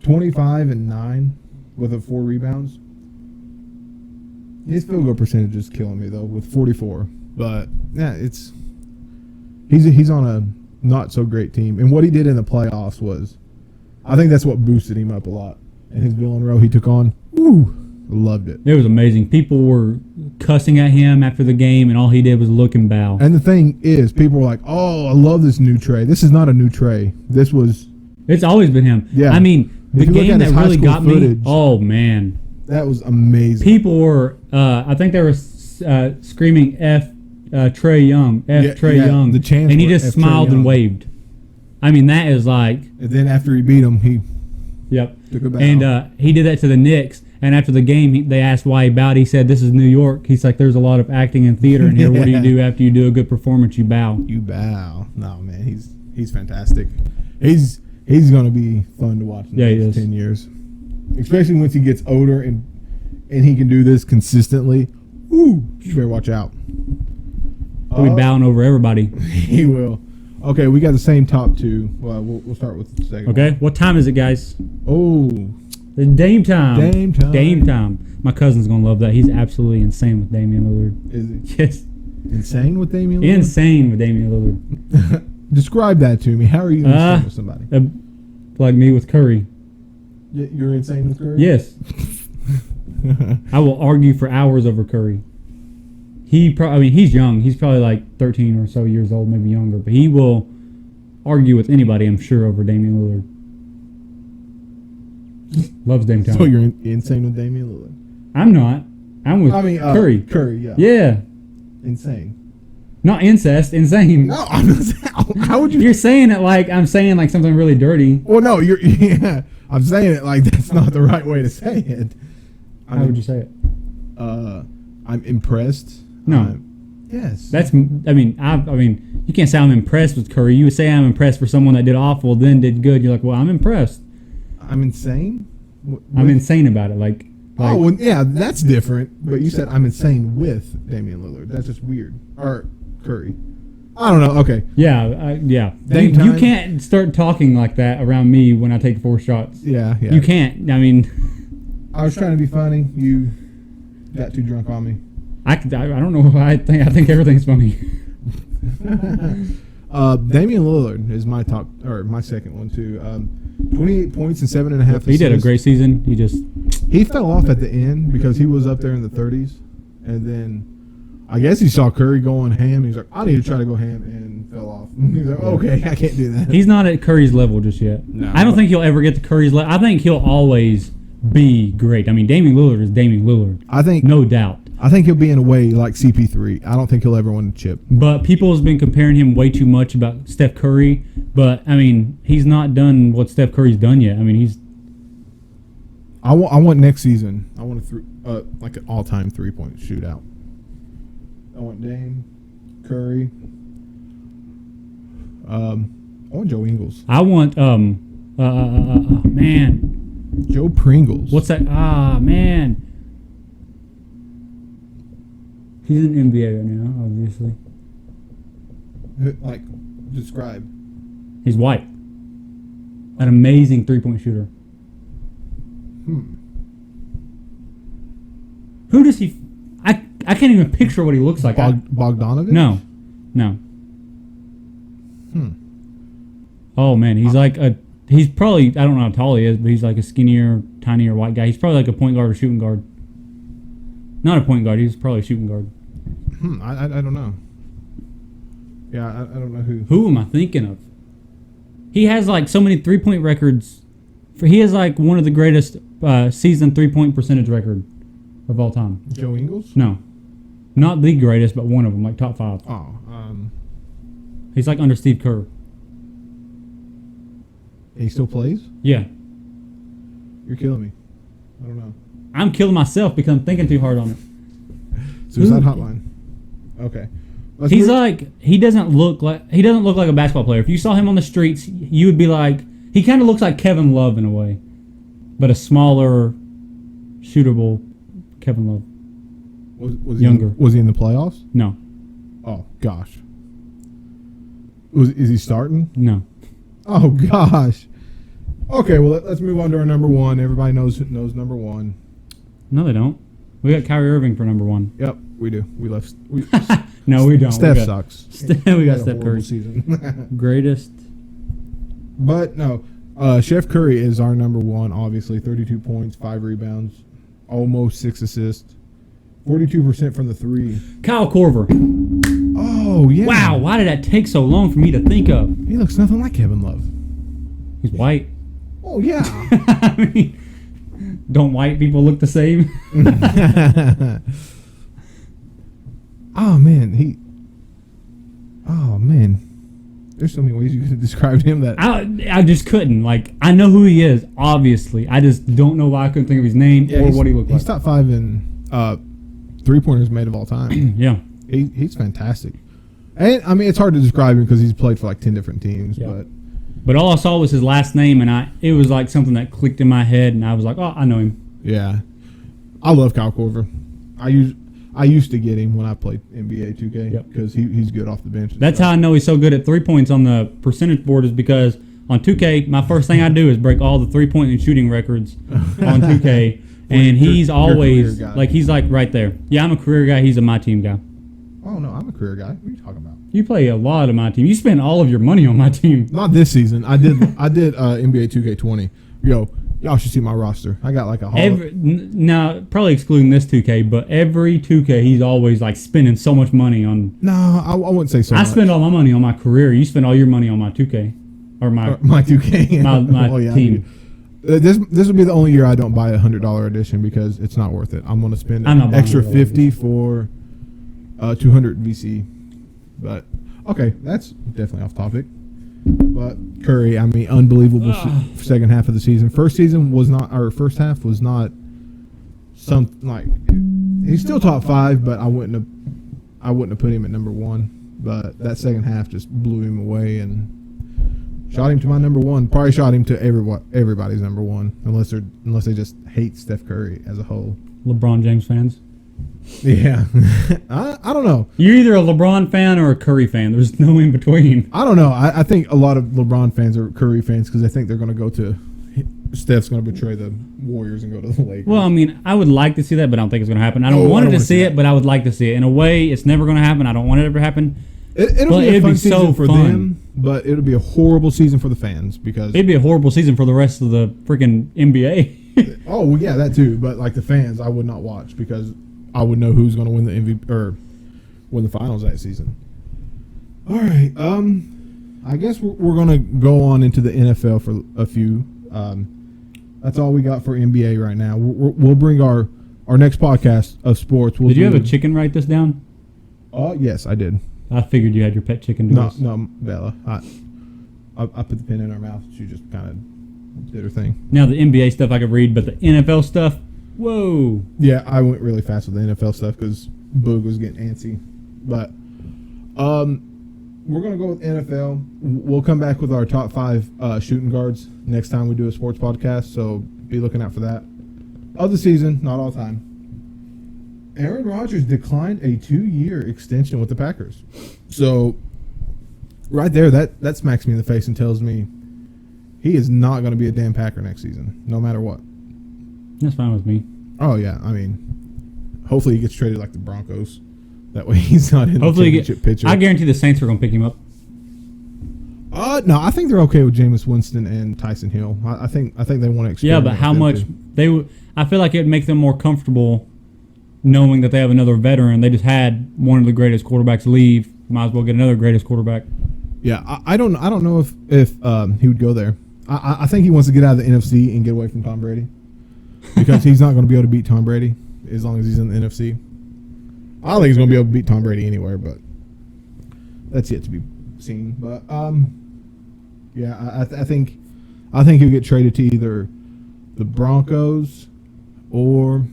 25 and 9 with 4 rebounds. His field goal percentage is killing me though with 44. But yeah, he's on a not so great team, and what he did in the playoffs was, I think that's what boosted him up a lot. And his villain role he took on, loved it. It was amazing. People were cussing at him after the game, and all he did was look and bow. And the thing is, people were like, "Oh, I love this new Trey." This is not a new Trey. It's always been him. Yeah. I mean, the game that really got me. Oh man, that was amazing. People were, I think they were screaming "F Trey Young, F Trey Young," the chants and he were just F. smiled Trae and Young. waved. I mean, that is like. And then after he beat him, he Yep. took a bow. And he did that to the Knicks, And after the game, they asked why he bowed. He said, "This is New York." He's like, "There's a lot of acting and theater in here. What do you do after you do a good performance? You bow." You bow. No, man, he's fantastic. He's gonna be fun to watch in the next 10 years, especially once he gets older and he can do this consistently. Ooh, you better watch out. He'll be bowing over everybody. He will. Okay, we got the same top two. Well, we'll start with the second. Okay, what time is it, guys? Oh, it's Dame time. Dame time. Dame time. My cousin's gonna love that. He's absolutely insane with Damian Lillard. Is he? Yes. Insane with Damian Lillard? Insane with Damian Lillard. Describe that to me. How are you insane with somebody? Like me with Curry. You're insane with Curry? Yes. I will argue for hours over Curry. He's young. He's probably like 13 or so years old, maybe younger. But he will argue with anybody, I'm sure, over Damian Lillard. Loves Dame time. So you're insane with Damian Lillard? I'm not. I'm with Curry. Curry, yeah. Yeah. Insane. Not incest. Insane. No, I'm not saying. How would you? You're saying it like I'm saying like something really dirty. Well, no, yeah. I'm saying it like that's not the right way to say it. How would you say it? I'm impressed. No. Yes. I mean, you can't say I'm impressed with Curry. You would say I'm impressed for someone that did awful, then did good. You're like, well, I'm impressed. I'm insane. I'm insane about it. Like oh, well, yeah, that's different. But you said I'm insane with Damian Lillard. That's just weird. Or Curry. I don't know. Okay. Yeah, yeah. Dame You time? can't start talking like that around me when I take 4 shots. Yeah. You can't. I mean, I was trying to be funny. You got too drunk on me. I don't know. I think everything's funny. Damian Lillard is my second one too. 28 points and 7.5 assists. He did a great season. He fell off at the end because he was up there in the 30s, and then I guess he saw Curry going ham. He's like, I need to try to go ham, and fell off. He's like, okay, I can't do that. He's not at Curry's level just yet. No. I don't think he'll ever get to Curry's level. I think he'll always be great. I mean, Damian Lillard is Damian Lillard. I think no doubt. I think he'll be in a way like CP3. I don't think he'll ever win a chip. But people has been comparing him way too much about Steph Curry. But I mean, he's not done what Steph Curry's done yet. I mean, he's. I want next season. I want like an all-time 3-point shootout. I want Dame, Curry. I want Joe Ingles. I want man. Joe Pringles. What's that? Man. He's in the NBA right now, obviously. Like, describe. He's white. An amazing 3-point shooter. Who does he? I can't even picture what he looks like. Bogdanovich? No. Oh man, he's he's probably, I don't know how tall he is, but he's like a skinnier, tinier white guy. He's probably like a point guard or shooting guard. Not a point guard. He's probably a shooting guard. I don't know. Yeah, I don't know who. Who am I thinking of? He has like so many 3-point records. He has like one of the greatest season 3-point percentage record of all time. Joe Ingles? No, not the greatest, but one of them, like top 5. Oh, he's like under Steve Kerr. he still plays? Yeah. You're killing me. I don't know. I'm killing myself because I'm thinking too hard on it. Suicide Hotline. Okay. He doesn't look like a basketball player. If you saw him on the streets, you would be like, he kind of looks like Kevin Love in a way, but a smaller, shootable Kevin Love. Was younger? Was he in the playoffs? No. Oh gosh. Is he starting? No. Oh gosh. Okay, well let's move on to our number one. Everybody knows number one. No, they don't. We got Kyrie Irving for number 1. Yep, we do. We left. No, we don't. Steph sucks. We got Steph Curry. Season. Greatest. But no, Chef Curry is our number 1. Obviously, 32 points, 5 rebounds, almost 6 assists, 42% from the 3. Kyle Korver. Oh yeah. Wow, why did that take so long for me to think of? He looks nothing like Kevin Love. He's white. Oh yeah. I mean, don't white people look the same? Oh man, there's so many ways you could describe him that I just couldn't. Like, I know who he is, obviously. I just don't know why I couldn't think of his name or what he looked like. He's top 5 in 3-pointers made of all time. Yeah. He's fantastic. And, I mean, it's hard to describe him because he's played for like 10 different teams. Yeah. But all I saw was his last name, and it was like something that clicked in my head, and I was like, oh, I know him. Yeah. I love Kyle Korver. I used to get him when I played NBA 2K because he's good off the bench. That's how I know he's so good at 3 points on the percentage board, is because on 2K, my first thing I do is break all the 3-point and shooting records on 2K, and he's always like, he's like right there. Yeah, I'm a career guy. He's a my team guy. Oh no, I'm a career guy. What are you talking about? You play a lot of my team. You spend all of your money on my team. Not this season. I did NBA 2K20. Yo, y'all should see my roster. I got like a whole. Now, probably excluding this 2K, but every 2K, he's always like spending so much money on. No, I wouldn't say so much. I spend all my money on my career. You spend all your money on my 2K. Or my 2K. my team. This would be the only year I don't buy a $100 edition because it's not worth it. I'm going to spend an extra $50 for 200 VC. But okay, that's definitely off topic. But Curry, I mean, unbelievable second half of the season. First half was not something like, he's still top 5, but I wouldn't have put him at number 1. But that second half just blew him away and shot him to my number 1. Probably shot him to everybody's number 1, unless they just hate Steph Curry as a whole. LeBron James fans. Yeah, I don't know. You're either a LeBron fan or a Curry fan. There's no in between. I don't know. I think a lot of LeBron fans are Curry fans because they think they're going to go to Steph's going to betray the Warriors and go to the Lakers. Well, I mean, I would like to see that, but I don't think it's going to happen. I don't want to see it, but I would like to see it. In a way, it's never going to happen. I don't want it to ever happen. It'll be a fun season for them, but it'll be a horrible season for the fans because it'd be a horrible season for the rest of the freaking NBA. Oh, well, yeah, that too. But like the fans, I would not watch because I would know who's going to win the MVP or win the finals that season. All right, I guess we're going to go on into the NFL for a few. That's all we got for NBA right now. We'll bring our next podcast of sports. Did you have a chicken write this down? Yes, I did. I figured you had your pet chicken. No, Bella. I put the pin in her mouth. She just kind of did her thing. Now the NBA stuff I could read, but the NFL stuff, whoa. Yeah, I went really fast with the NFL stuff because Boog was getting antsy. But we're going to go with NFL. We'll come back with our top 5 shooting guards next time we do a sports podcast, so be looking out for that. Of the season, not all time. Aaron Rodgers declined a 2-year extension with the Packers. So, right there, that smacks me in the face and tells me he is not going to be a damn Packer next season, no matter what. That's fine with me. Oh, yeah. I mean, hopefully he gets traded like the Broncos. That way he's not in the championship picture. I guarantee the Saints are going to pick him up. No, I think they're okay with Jameis Winston and Tyson Hill. I think they want to experiment. Yeah, but how much I feel like it would make them more comfortable knowing that they have another veteran. They just had one of the greatest quarterbacks leave. Might as well get another greatest quarterback. Yeah, I don't know if he would go there. I think he wants to get out of the NFC and get away from Tom Brady because he's not going to be able to beat Tom Brady as long as he's in the NFC. I don't think he's going to be able to beat Tom Brady anywhere, but that's yet to be seen. But yeah, I think he'll get traded to either the Broncos or,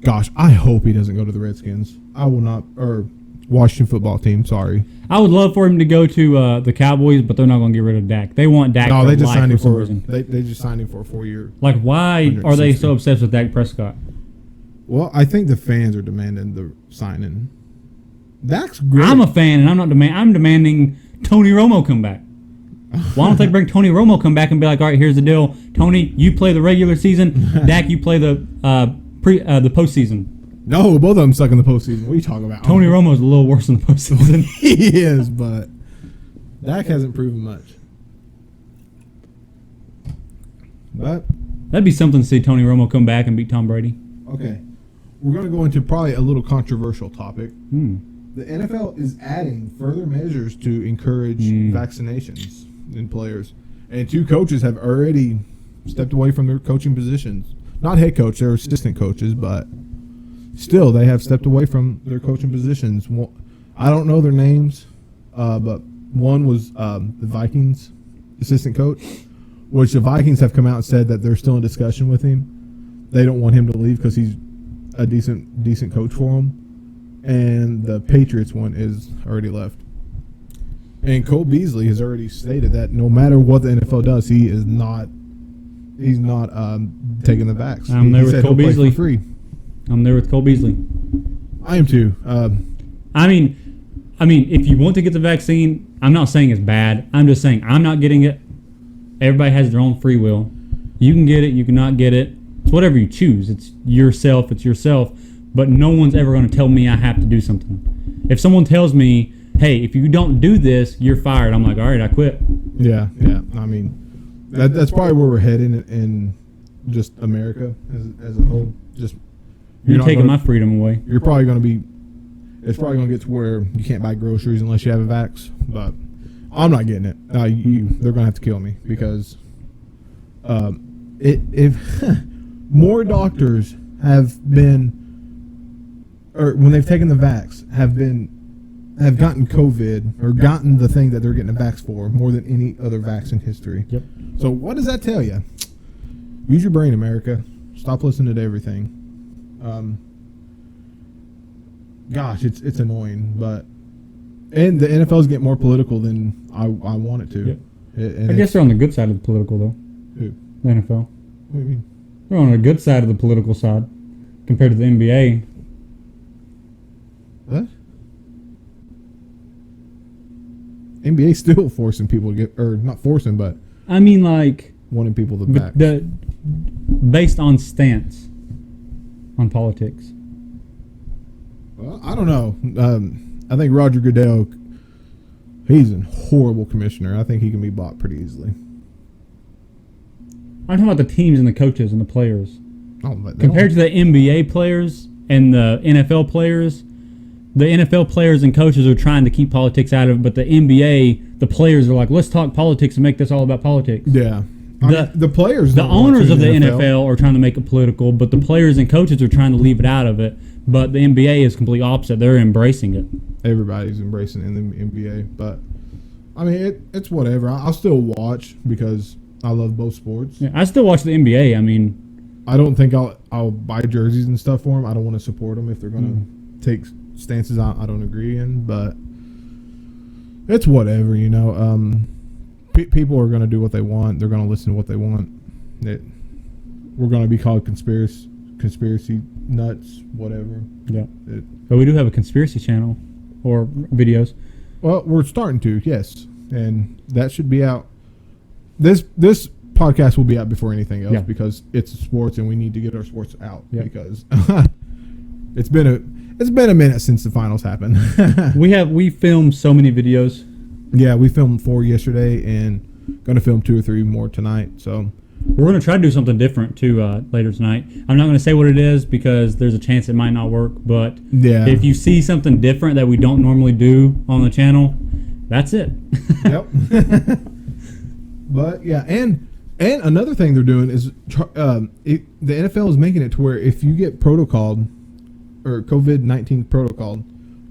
gosh, I hope he doesn't go to the Redskins. I will not, or Washington football team. Sorry. I would love for him to go to the Cowboys, but they're not going to get rid of Dak. They want Dak. No, for they just signed him for some for reason. They just signed him for a 4-year. Like, why are they so obsessed with Dak Prescott? Well, I think the fans are demanding the signing. Dak's great. I'm a fan, and I'm demanding Tony Romo come back. Why don't they bring Tony Romo come back and be like, all right, here's the deal. Tony, you play the regular season. Dak, you play the postseason. No, both of them suck in the postseason. What are you talking about? Tony Romo's a little worse in the postseason. He is, but Dak hasn't proven much. But that'd be something to see Tony Romo come back and beat Tom Brady. Okay. We're going to go into probably a little controversial topic. The NFL is adding further measures to encourage vaccinations in players. And 2 coaches have already stepped away from their coaching positions. Not head coach, they're assistant coaches, but still they have stepped away from their coaching positions. I don't know their names, but One was the Vikings assistant coach, which the Vikings have come out and said that they're still in discussion with him. They don't want him to leave because he's a decent coach for them. And the Patriots one is already left. And Cole Beasley has already stated that no matter what the NFL does, he's not taking the vax. I'm there with Cole Beasley. Free. I'm there with Cole Beasley. I am too. I mean, if you want to get the vaccine, I'm not saying it's bad. I'm just saying I'm not getting it. Everybody has their own free will. You can get it. You cannot get it. It's whatever you choose. It's yourself. It's yourself. But no one's ever going to tell me I have to do something. If someone tells me, hey, if you don't do this, you're fired, I'm like, all right, I quit. Yeah. I mean, that's probably where we're heading in just America as a whole. Just you're taking my freedom away. You're probably going to be. It's probably going to get to where you can't buy groceries unless you have a vax. But I'm not getting it. They're going to have to kill me because if more doctors have been, or when they've taken the vax, have gotten COVID or gotten the thing that they're getting a vax for more than any other vax in history. Yep. So what does that tell you? Use your brain, America. Stop listening to everything. Gosh, it's annoying, and the NFL's getting more political than I want it to. Yep. I guess they're on the good side of the political, though. Who? The NFL. What do you mean? They're on the good side of the political side compared to the NBA. What? NBA still forcing people to get, or not forcing, but I mean, like wanting people to back. Based on stance on politics. Well, I don't know. I think Roger Goodell, he's a horrible commissioner. I think he can be bought pretty easily. I'm talking about the teams and the coaches and the players. Oh, compared to the NBA players and the NFL players, the NFL players and coaches are trying to keep politics out of it, but the NBA, the players are like, let's talk politics and make this all about politics. Yeah. The players, the owners of the NFL are trying to make it political, but the players and coaches are trying to leave it out of it. But the NBA is complete opposite. They're embracing it. Everybody's embracing it in the NBA. But, I mean, it's whatever. I'll still watch because I love both sports. Yeah, I still watch the NBA. I mean, I don't think I'll buy jerseys and stuff for them. I don't want to support them if they're going to take stances I don't agree in. But it's whatever, you know. People are going to do what they want. They're going to listen to what they want. We're going to be called conspiracy nuts, whatever. Yeah. But we do have a conspiracy channel or videos. Well, we're starting to, yes. And that should be out. This podcast will be out before anything else because it's sports and we need to get our sports out because it's been a minute since the finals happened. we filmed so many videos. Yeah, we filmed 4 yesterday and going to film 2 or 3 more tonight. So we're going to try to do something different too later tonight. I'm not going to say what it is because there's a chance it might not work. But if you see something different that we don't normally do on the channel, that's it. Yep. But yeah, and another thing they're doing is the NFL is making it to where if you get protocoled or COVID-19 protocoled,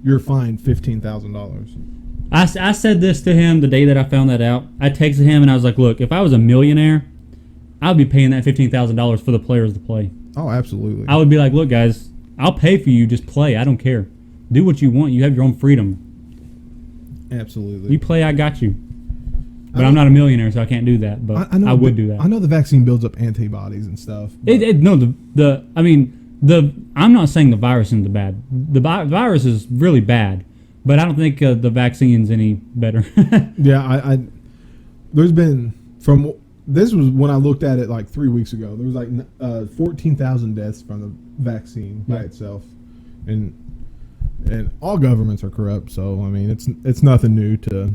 you're fined $15,000. I said this to him the day that I found that out. I texted him and I was like, look, if I was a millionaire, I'd be paying that $15,000 for the players to play. Oh, absolutely. I would be like, look, guys, I'll pay for you. Just play. I don't care. Do what you want. You have your own freedom. Absolutely. You play, I got you. But I'm not a millionaire, so I can't do that. But I would do that. I know the vaccine builds up antibodies and stuff. I'm not saying the virus isn't the bad. The virus is really bad. But I don't think the vaccine's any better. Yeah, there's been this was when I looked at it like 3 weeks ago. There was like 14,000 deaths from the vaccine by itself, and all governments are corrupt. So I mean, it's nothing new to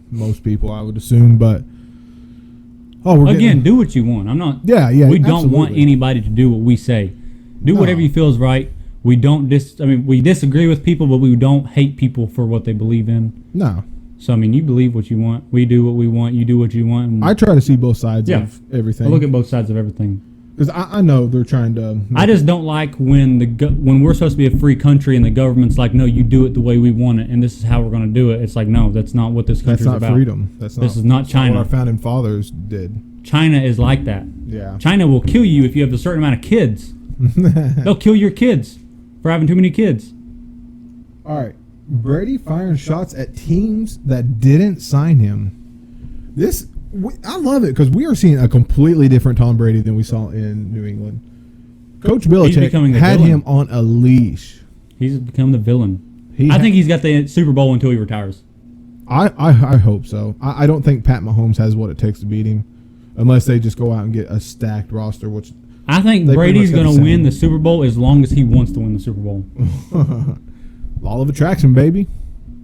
most people, I would assume. But do what you want. I'm not. Yeah. We don't want anybody to do what we say. Do whatever you feel is right. We don't we disagree with people, but we don't hate people for what they believe in. No. So, I mean, you believe what you want. We do what we want. You do what you want. I try to see both sides of everything. I look at both sides of everything. Because I know they're trying to. I just don't like when when we're supposed to be a free country and the government's like, no, you do it the way we want it, and this is how we're going to do it. It's like, no, that's not what this country's about. That's not freedom. This is not China. What our founding fathers did. China is like that. Yeah. China will kill you if you have a certain amount of kids. They'll kill your kids for having too many kids. All right. Brady firing shots at teams that didn't sign him. I love it because we are seeing a completely different Tom Brady than we saw in New England. Coach Belichick had him on a leash. He's become the villain. I think he's got the Super Bowl until he retires. I hope so. I don't think Pat Mahomes has what it takes to beat him, unless they just go out and get a stacked roster. Which I think Brady's going to win the Super Bowl as long as he wants to win the Super Bowl. Law of attraction, baby.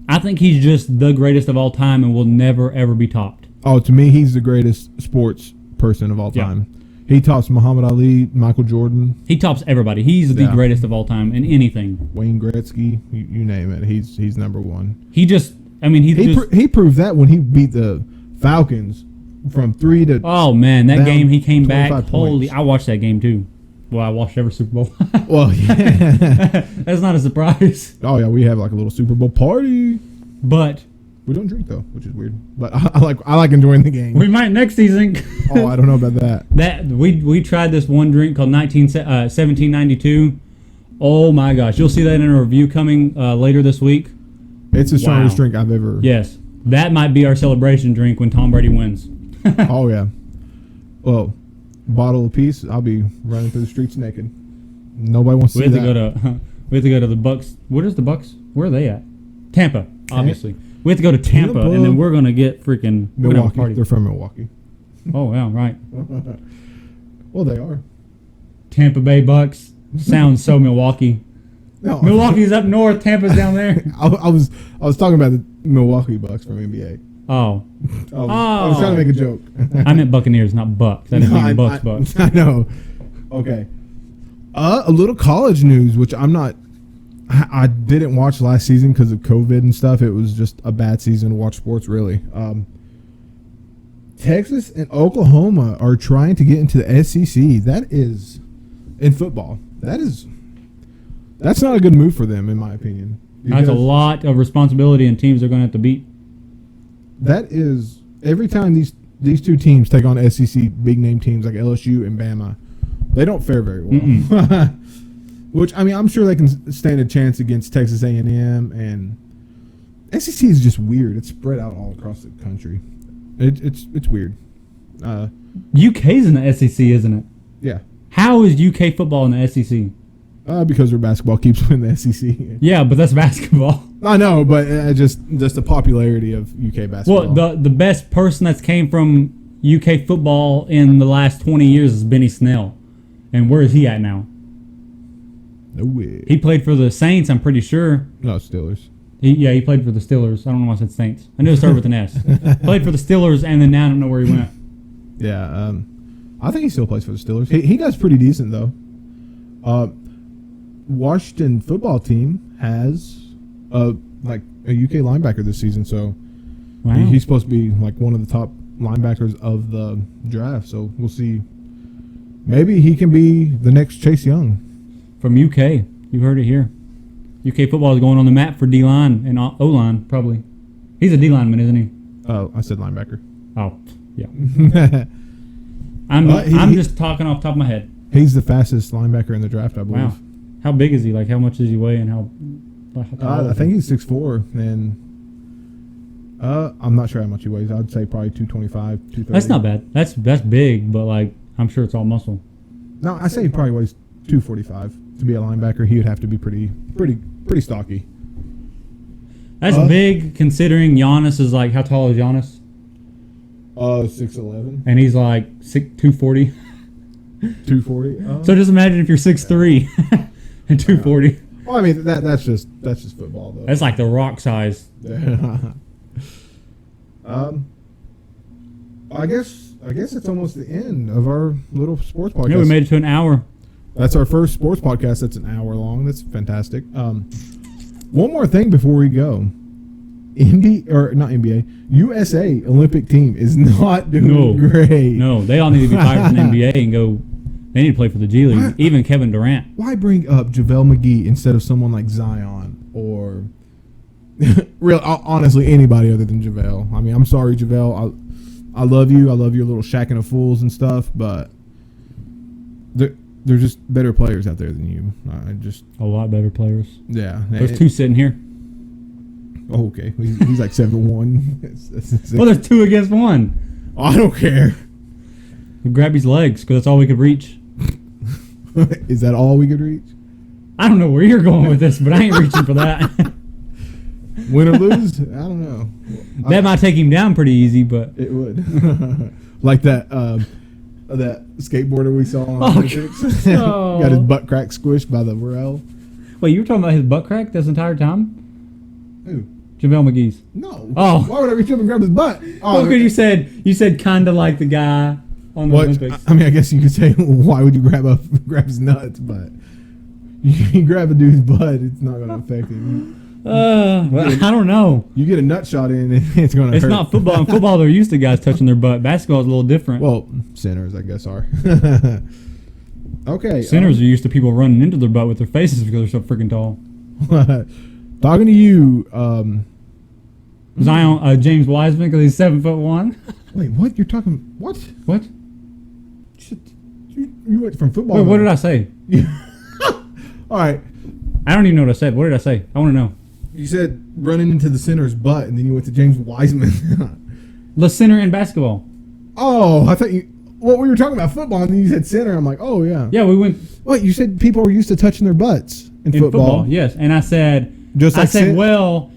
I think he's just the greatest of all time and will never, ever be topped. Oh, to me, he's the greatest sports person of all time. He tops Muhammad Ali, Michael Jordan. He tops everybody. He's the greatest of all time in anything. Wayne Gretzky, you name it. He's number one. He proved that when he beat the Falcons from 3 to. Oh man, that game he came back. Points. Holy! I watched that game too. Well, I watched every Super Bowl. Well, yeah. That's not a surprise. Oh yeah, we have like a little Super Bowl party. But we don't drink though, which is weird. But I like enjoying the game. We might next season. Oh, I don't know about that. We tried this one drink called 1792. Oh my gosh, you'll see that in a review coming later this week. It's the strongest drink I've ever. Yes, that might be our celebration drink when Tom Brady wins. Oh yeah. Well, bottle apiece. I'll be running through the streets naked. Nobody wants to see that. We have to go to the Bucks. What is the Bucks? Where are they at? Tampa, obviously. We have to go to Tampa, and then we're gonna get freaking Milwaukee. They're from Milwaukee. Oh yeah, right. Well, they are. Tampa Bay Bucks sounds so Milwaukee. No. Milwaukee's up north. Tampa's down there. I was talking about the Milwaukee Bucks from NBA. Oh. I was trying to make a joke. I meant Buccaneers, not Bucks. I didn't mean Bucks. I know. Okay. A little college news, which I didn't watch last season because of COVID and stuff. It was just a bad season to watch sports, really. Texas and Oklahoma are trying to get into the SEC. That is, in football, that's not a good move for them, in my opinion. That's a lot of responsibility, and teams are going to have to beat. That is, every time these two teams take on SEC big name teams like LSU and Bama, they don't fare very well. Which, I mean, I'm sure they can stand a chance against Texas A&M, and SEC is just weird. It's spread out all across the country. It's weird. UK's in the SEC, isn't it? Yeah. How is UK football in the SEC? Because their basketball keeps winning the SEC. Yeah, but that's basketball. I know, but just the popularity of UK basketball. Well, the best person that's came from UK football in the last 20 years is Benny Snell. And where is he at now? No way. He played for the Saints, I'm pretty sure. No, Steelers. He played for the Steelers. I don't know why I said Saints. I knew it started with an S. Played for the Steelers, and then now I don't know where he went. Yeah, I think he still plays for the Steelers. He does pretty decent, though. Washington football team has a UK linebacker this season, so he's supposed to be like one of the top linebackers of the draft. So we'll see. Maybe he can be the next Chase Young from UK. You heard it here. UK football is going on the map for D-line and O-line, probably. He's a D-lineman, isn't he? Oh, I said linebacker. Oh, yeah. I'm just talking off the top of my head. He's the fastest linebacker in the draft, I believe. Wow. How big is he? Like, how much does he weigh and how I think he's 6'4", and I'm not sure how much he weighs. I'd say probably 225, 230. That's not bad. That's big, but, like, I'm sure it's all muscle. No, I say he probably weighs 245. To be a linebacker, he would have to be pretty stocky. That's big, considering Giannis is, like, how tall is Giannis? 6'11". And he's, like, 240. 240. So just imagine if you're 6'3". And 240. Well, I mean that's just football though. That's like the Rock size. I guess it's almost the end of our little sports podcast. Yeah, we made it to an hour. That's our first sports podcast that's an hour long. That's fantastic. One more thing before we go. Not NBA. USA Olympic team is not doing great. No, they all need to be fired from the NBA and go They need to play for the G League. Why- Even Kevin Durant. Why bring up JaVale McGee instead of someone like Zion or honestly anybody other than JaVale? I mean, I'm sorry, JaVale. I love you. I love your little shacking of fools and stuff, but they're just better players out there than you. I just A lot better players. yeah. There's two sitting here. Oh, okay. He's like 7'1". Well, there's 2 against 1. I don't care. We grab his legs because that's all we could reach. Is that all we could reach? I don't know where you're going with this, but I ain't reaching for that. Win or lose? I don't know. That might take him down pretty easy, but It would. Like that skateboarder we saw on Olympics. Oh. Got his butt crack squished by the rail. wait, you were talking about his butt crack this entire time? Who? JaVale McGee's. No. Oh. Why would I reach up and grab his butt? Well, because you said kind of like the guy on the What? Olympics. I mean, I guess you could say, why would you grab his nuts? But you grab a dude's butt, it's not going to affect him. Well, I don't know. You get a nut shot in, and it's going to hurt. It's not football. In football, they're used to guys touching their butt. Basketball is a little different. Well, centers, I guess, are. Okay. Centers are used to people running into their butt with their faces because they're so freaking tall. Talking to you, Zion, James Wiseman, because he's 7'1". wait, what? You're talking, what? What? You went from football. Wait, what did I say? All right. I don't even know what I said. What did I say? I want to know. You said running into the center's butt, and then you went to James Wiseman. The center in basketball. Oh, I thought you. Well, we were talking about football, and then you said center. I'm like, oh yeah. Yeah, we went What? You said people were used to touching their butts in in football. Yes, and I said, well,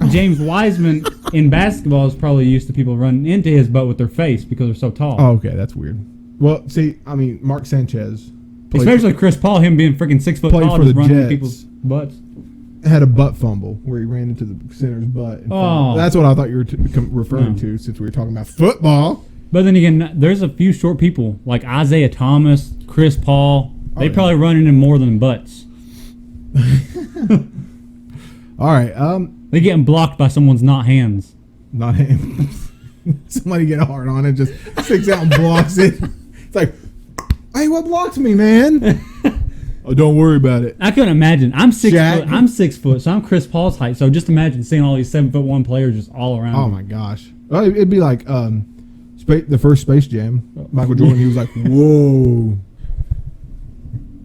James Wiseman in basketball is probably used to people running into his butt with their face because they're so tall. Oh, okay, that's weird. Well, see, I mean, Mark Sanchez, Especially Chris Paul, him being freaking 6 foot Played tall, for just the running into Jets. people's butts. had a butt fumble where he ran into the center's butt. Oh. That's what I thought you were referring to, since we were talking about football. But then again, there's a few short people like Isaiah Thomas, Chris Paul. They yeah. probably run into more than butts. All right, They're getting blocked by someone's not hands. not him. Somebody get hard on it, just sticks out and blocks it. It's like, hey, what blocks me, man? Oh, don't worry about it. I couldn't imagine. I'm 6 Shaq. foot. I'm 6 foot, so I'm Chris Paul's height. So just imagine seeing all these 7'1" players just all around. Oh me. my gosh. Well, it'd be like the first Space Jam. Michael Jordan, he was like, whoa.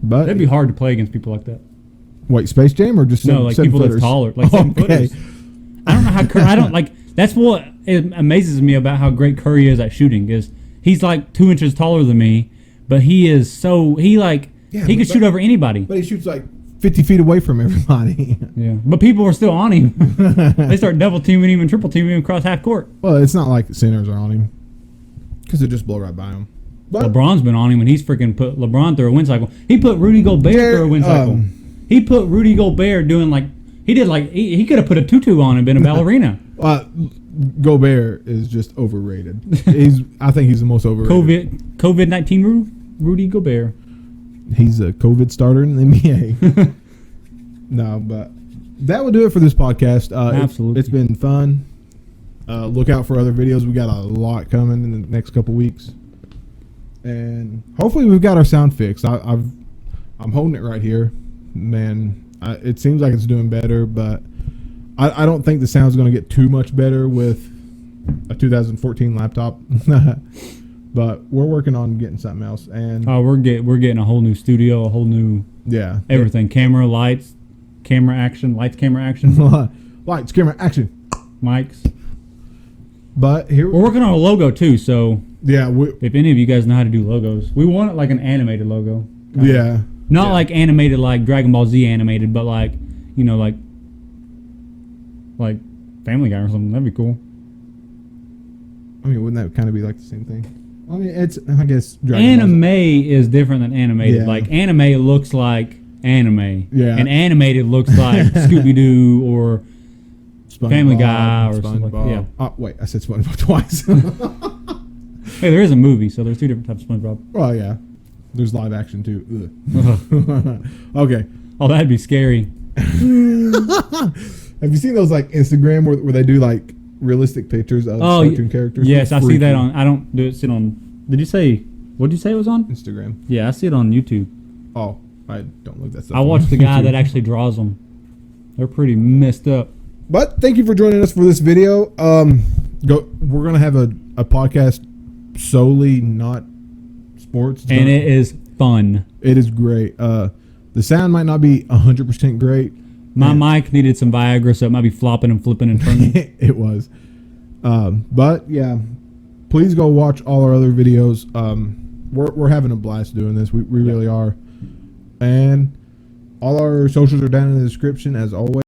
But It'd be hard to play against people like that. wait, Space Jam or just No, like 7 people footers? that's taller, like 7 Okay. footers. I don't know how I don't like. That's what it amazes me about how great Curry is at shooting. Is he's like 2 inches taller than me, but he is so he could shoot over anybody. But he shoots like 50 feet away from everybody. Yeah, but people are still on him. They start double teaming him and triple teaming him across half court. Well, it's not like the centers are on him because they just blow right by him. But LeBron's been on him, and he's freaking put LeBron through a wind cycle. He put Rudy Gobert through a wind cycle. He put Rudy Gobert doing he could have put a tutu on and been a ballerina. Gobert is just overrated. I think he's the most overrated. COVID-19 Rudy Gobert. He's a COVID starter in the NBA. No, but that will do it for this podcast. Absolutely. It's been fun. Look out for other videos. We got a lot coming in the next couple weeks. And hopefully we've got our sound fixed. I'm holding it right here. Man, it seems like it's doing better, but I don't think the sound's going to get too much better with a 2014 laptop. But we're working on getting something else. And We're getting a whole new studio, a whole new everything. Camera, lights, camera action, camera action, lights, camera, action, mics. But here We're working on a logo too, so yeah, if any of you guys know how to do logos, we want it like an animated logo. yeah. Not like animated like Dragon Ball Z animated, but like, like Family Guy or something. That'd be cool. I mean, wouldn't that kind of be like the same thing? I mean, I guess Dragon Anime is different than animated. Yeah. Like anime looks like anime. Yeah. And animated looks like Scooby Doo or SpongeBob, Family Guy or something like that. Yeah. Oh, wait, I said SpongeBob twice. Hey, there is a movie, so there's 2 different types of SpongeBob. Oh yeah, there's live action too. Ugh. Okay. Oh, that'd be scary. Have you seen those like Instagram where they do like realistic pictures of cartoon characters? Yes, I see that Freaky. on. I don't do it. Sit on. Did you say What'd you say it was on? Instagram. Yeah, I see it on YouTube. Oh, I don't look that stuff. I on watched the guy YouTube. that actually draws them. They're pretty messed up. But thank you for joining us for this video. We're gonna have a podcast solely not sports, And it is fun. It is great. The sound might not be 100% great. My mic needed some Viagra, so it might be flopping and flipping and turning. It was. But yeah, please go watch all our other videos. We're having a blast doing this. We really are. And all our socials are down in the description as always.